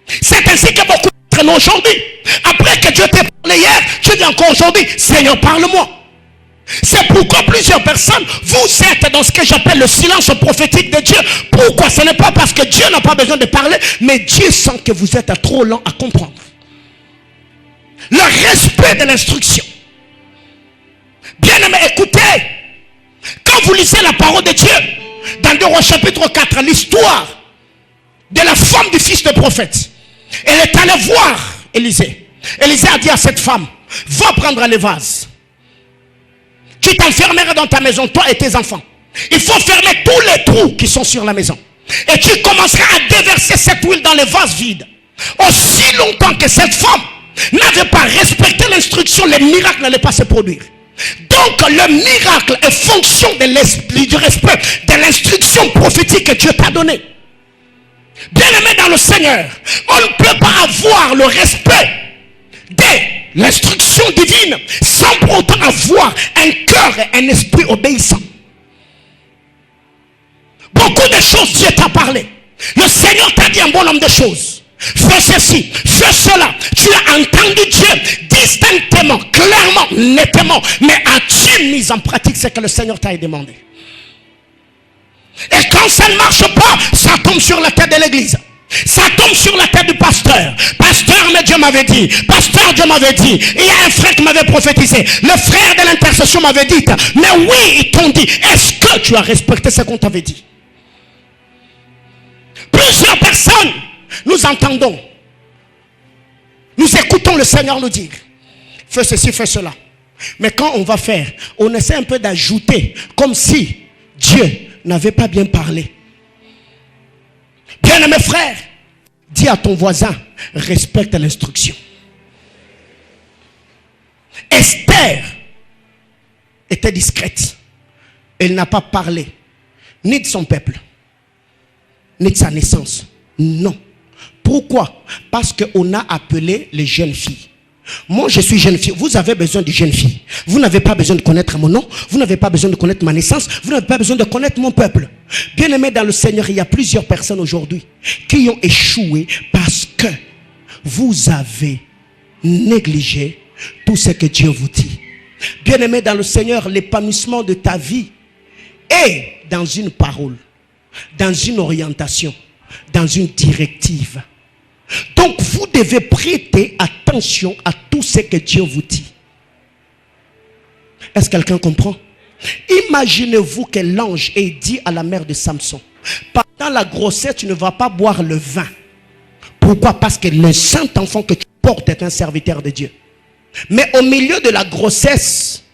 C'est ainsi que beaucoup d'entre nous aujourd'hui, après que Dieu t'ait parlé hier, tu dis encore aujourd'hui, Seigneur, parle-moi. C'est pourquoi plusieurs personnes, vous êtes dans ce que j'appelle le silence prophétique de Dieu. Pourquoi? Ce n'est pas parce que Dieu n'a pas besoin de parler, mais Dieu sent que vous êtes trop lent à comprendre. Le respect de l'instruction. Bien-aimé, écoutez, quand vous lisez la parole de Dieu, dans 2 Rois chapitre 4, l'histoire de la femme du fils de prophète, elle est allée voir Élisée. Élisée a dit à cette femme, va prendre les vases. Tu t'enfermeras dans ta maison, toi et tes enfants. Il faut fermer tous les trous qui sont sur la maison. Et tu commenceras à déverser cette huile dans les vases vides. Aussi longtemps que cette femme n'avait pas respecté l'instruction, les miracles n'allaient pas se produire. Donc le miracle est fonction de l'esprit, du respect, de l'instruction prophétique que Dieu t'a donnée. Bien-aimé dans le Seigneur, on ne peut pas avoir le respect de l'instruction divine sans pour autant avoir un cœur et un esprit obéissant. Beaucoup de choses Dieu t'a parlé. Le Seigneur t'a dit un bon nombre de choses. Fais ceci, fais cela. Tu as entendu Dieu distinctement, clairement, nettement. Mais as-tu mis en pratique ce que le Seigneur t'a demandé? Et quand ça ne marche pas, ça tombe sur la tête de l'église. Ça tombe sur la tête du pasteur. Pasteur, mais Dieu m'avait dit. Pasteur, Dieu m'avait dit. Il y a un frère qui m'avait prophétisé. Le frère de l'intercession m'avait dit. Mais oui, ils t'ont dit. Est-ce que tu as respecté ce qu'on t'avait dit? Plusieurs personnes, nous entendons. Nous écoutons le Seigneur nous dire. Fais ceci, fais cela. Mais quand on va faire, on essaie un peu d'ajouter. Comme si Dieu n'avait pas bien parlé. Bien-aimé frère, dis à ton voisin, respecte l'instruction. Esther était discrète. Elle n'a pas parlé ni de son peuple, ni de sa naissance. Non. Pourquoi? Parce qu'on a appelé les jeunes filles. Moi, je suis jeune fille. Vous avez besoin de jeunes filles. Vous n'avez pas besoin de connaître mon nom. Vous n'avez pas besoin de connaître ma naissance. Vous n'avez pas besoin de connaître mon peuple. Bien-aimé dans le Seigneur, il y a plusieurs personnes aujourd'hui qui ont échoué parce que vous avez négligé tout ce que Dieu vous dit. Bien-aimé dans le Seigneur, l'épanouissement de ta vie est dans une parole, dans une orientation, dans une directive. Donc vous devez prêter attention à tout ce que Dieu vous dit. Est-ce que quelqu'un comprend? Imaginez-vous que l'ange ait dit à la mère de Samson, pendant la grossesse tu ne vas pas boire le vin. Pourquoi? Parce que le saint enfant que tu portes est un serviteur de Dieu. Mais au milieu de la grossesse,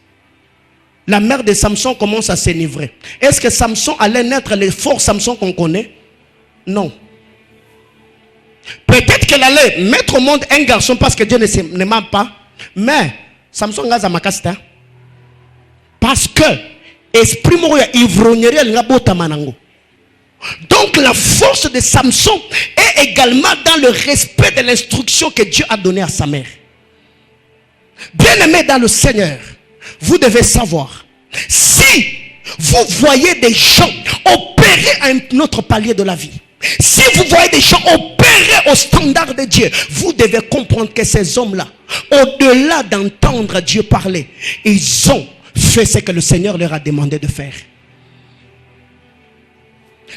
la mère de Samson commence à s'enivrer. Est-ce que Samson allait naître le fort Samson qu'on connaît? Non. Peut-être qu'elle allait mettre au monde un garçon parce que Dieu ne m'aime pas. Mais Samson gaza makasta. Parce que esprit moria ivrognerie ngabota manango. Donc la force de Samson est également dans le respect de l'instruction que Dieu a donnée à sa mère. Bien-aimé dans le Seigneur, vous devez savoir, si vous voyez des gens opérer à un autre palier de la vie, si vous voyez des gens opérer au standard de Dieu, vous devez comprendre que ces hommes-là, au-delà d'entendre Dieu parler, ils ont fait ce que le Seigneur leur a demandé de faire.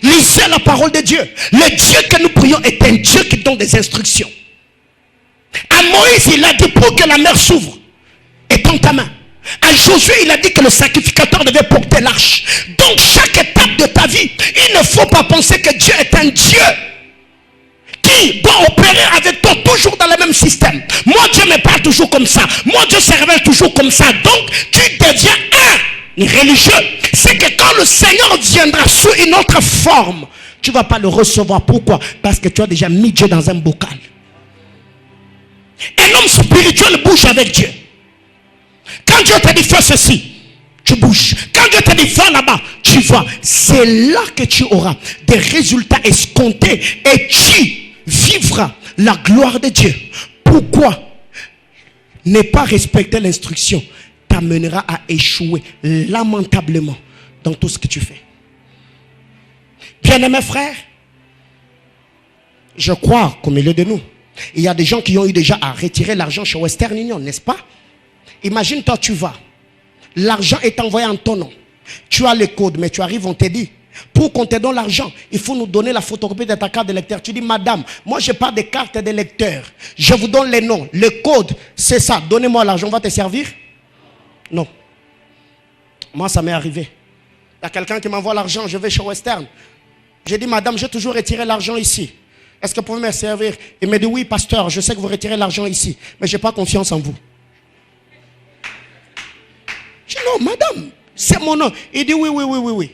Lisez la parole de Dieu. Le Dieu que nous prions est un Dieu qui donne des instructions. À Moïse, il a dit pour que la mer s'ouvre, étends ta main. À Josué, il a dit que le sacrificateur devait porter l'arche. Donc chaque étape de ta vie, il ne faut pas penser que Dieu est un Dieu qui doit opérer avec toi toujours dans le même système. Moi, Dieu me parle toujours comme ça. Moi, Dieu se révèle toujours comme ça. Donc, tu deviens un religieux. C'est que quand le Seigneur viendra sous une autre forme, tu ne vas pas le recevoir. Pourquoi? Parce que tu as déjà mis Dieu dans un bocal. Un homme spirituel bouge avec Dieu. Quand Dieu te dit fais ceci, tu bouges. Quand Dieu te dit va là-bas, tu vas. C'est là que tu auras des résultats escomptés et tu vivras la gloire de Dieu. Pourquoi? Ne pas respecter l'instruction t'amènera à échouer lamentablement dans tout ce que tu fais. Bien-aimés frères, je crois qu'au milieu de nous, il y a des gens qui ont eu déjà à retirer l'argent chez Western Union, n'est-ce pas? Imagine toi, tu vas. L'argent est envoyé en ton nom. Tu as les codes, mais tu arrives, on te dit, pour qu'on te donne l'argent, il faut nous donner la photocopie de ta carte de lecteur. Tu dis, madame, moi je n'ai pas de carte de lecteur. Je vous donne les noms, les codes, c'est ça. Donnez-moi l'argent, on va te servir? Non. Moi, ça m'est arrivé. Il y a quelqu'un qui m'envoie l'argent, je vais chez Western. J'ai dit, madame, j'ai toujours retiré l'argent ici. Est-ce que vous pouvez me servir? Il me dit, oui, pasteur, je sais que vous retirez l'argent ici, mais je n'ai pas confiance en vous. Je dis, non, madame, c'est mon nom. Il dit, oui.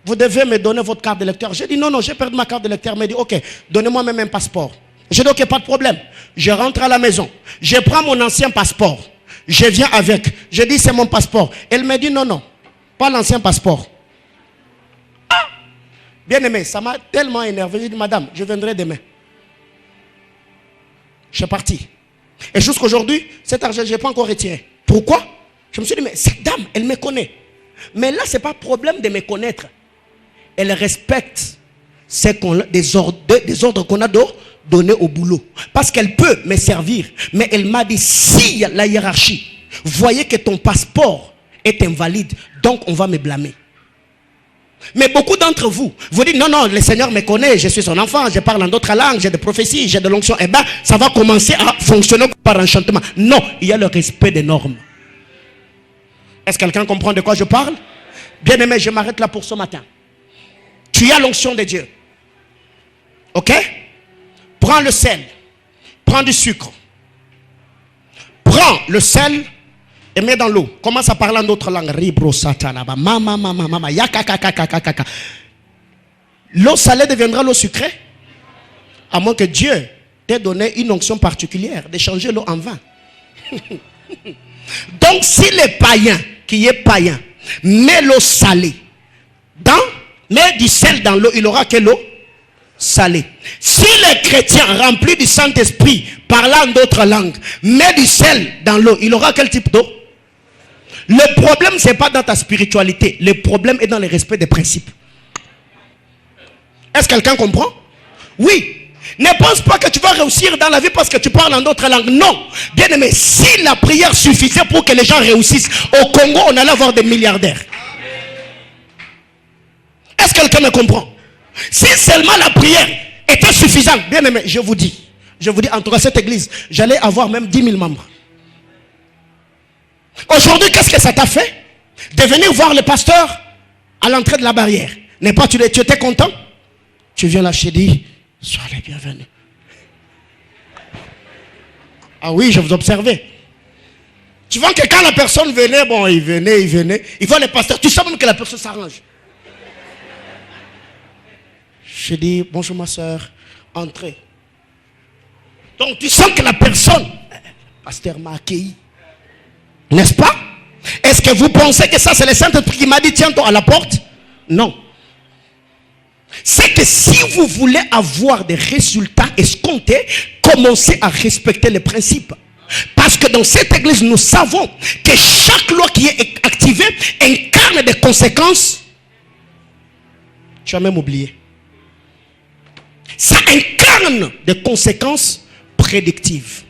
Vous devez me donner votre carte de lecteur. J'ai dit, non, j'ai perdu ma carte de lecteur. Il m'a dit, ok, donnez-moi même un passeport. J'ai dit, ok, pas de problème. Je rentre à la maison. Je prends mon ancien passeport. Je viens avec. Je dis, c'est mon passeport. Elle me dit, non, pas l'ancien passeport. Ah! Bien aimé, ça m'a tellement énervé. J'ai dit, madame, je viendrai demain. Je suis parti. Et jusqu'aujourd'hui, cet argent, je n'ai pas encore retiré. Pourquoi? Je me suis dit, mais cette dame, elle me connaît. Mais là, ce n'est pas problème de me connaître. Elle respecte des ordres qu'on a donnés au boulot. Parce qu'elle peut me servir. Mais elle m'a dit, si la hiérarchie, voyez que ton passeport est invalide, donc on va me blâmer. Mais beaucoup d'entre vous, vous dites, non, le Seigneur me connaît, je suis son enfant, je parle en d'autres langues, j'ai des prophéties, j'ai de l'onction. Eh bien, ça va commencer à fonctionner par enchantement. Non, il y a le respect des normes. Est-ce que quelqu'un comprend de quoi je parle? Bien aimé, je m'arrête là pour ce matin. Tu as l'onction de Dieu. Ok? Prends le sel. Prends du sucre. Prends le sel et mets dans l'eau. Commence à parler en d'autres langues. Ribro satanaba. Mama. Yakakakakakaka. L'eau salée deviendra l'eau sucrée. À moins que Dieu t'ait donné une onction particulière de changer l'eau en vin. Donc si le païen qui est païen met l'eau salée met du sel dans l'eau, il aura quelle eau? Salée. Si le chrétien rempli du Saint-Esprit parlant d'autres langues met du sel dans l'eau, il aura quel type d'eau? Le problème, ce n'est pas dans ta spiritualité. Le problème est dans le respect des principes. Est-ce que quelqu'un comprend? Oui. Ne pense pas que tu vas réussir dans la vie parce que tu parles en d'autres langues. Non. Bien aimé, si la prière suffisait pour que les gens réussissent, au Congo, on allait avoir des milliardaires. Est-ce que quelqu'un me comprend? Si seulement la prière était suffisante, bien aimé, je vous dis, en tout cas cette église, j'allais avoir même 10 000 membres. Aujourd'hui, qu'est-ce que ça t'a fait? De venir voir le pasteur à l'entrée de la barrière. N'est pas, tu étais content? Tu viens là, je dis, sois les bienvenus. Ah oui, je vous observais. Tu vois que quand la personne venait, bon, il venait. Il voit le pasteur, tu sais même que la personne s'arrange. Je dis, bonjour ma soeur, entrez. Donc tu sens que la personne, pasteur m'a accueilli. N'est-ce pas? Est-ce que vous pensez que ça c'est le Saint-Esprit qui m'a dit tiens-toi à la porte? Non. C'est que si vous voulez avoir des résultats escomptés, commencez à respecter les principes. Parce que dans cette église, nous savons que chaque loi qui est activée incarne des conséquences. Tu as même oublié. Ça incarne des conséquences prédictives.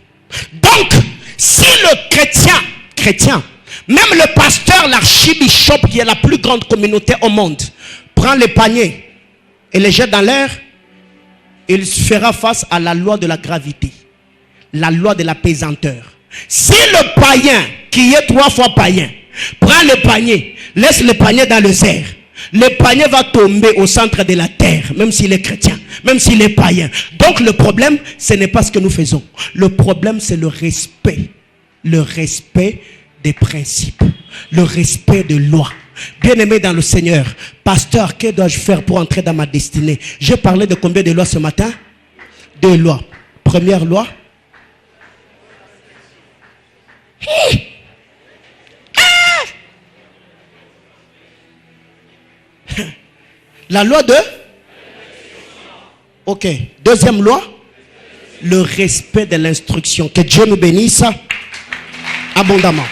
Donc, si le chrétien, même le pasteur, l'archibishop, qui est la plus grande communauté au monde, prend les paniers et les jette dans l'air, il fera face à la loi de la gravité, la loi de la pesanteur. Si le païen, qui est 3 fois païen, prend le panier, laisse le panier dans le cerf, le panier va tomber au centre de la terre, même s'il est chrétien, même s'il est païen. Donc le problème, ce n'est pas ce que nous faisons. Le problème, c'est le respect des principes, le respect de lois. Bien-aimé dans le Seigneur, pasteur, que dois-je faire pour entrer dans ma destinée? J'ai parlé de combien de lois ce matin? 2 lois. Première loi. La loi de... Ok. Deuxième loi. Le respect de l'instruction. Que Dieu nous bénisse abondamment.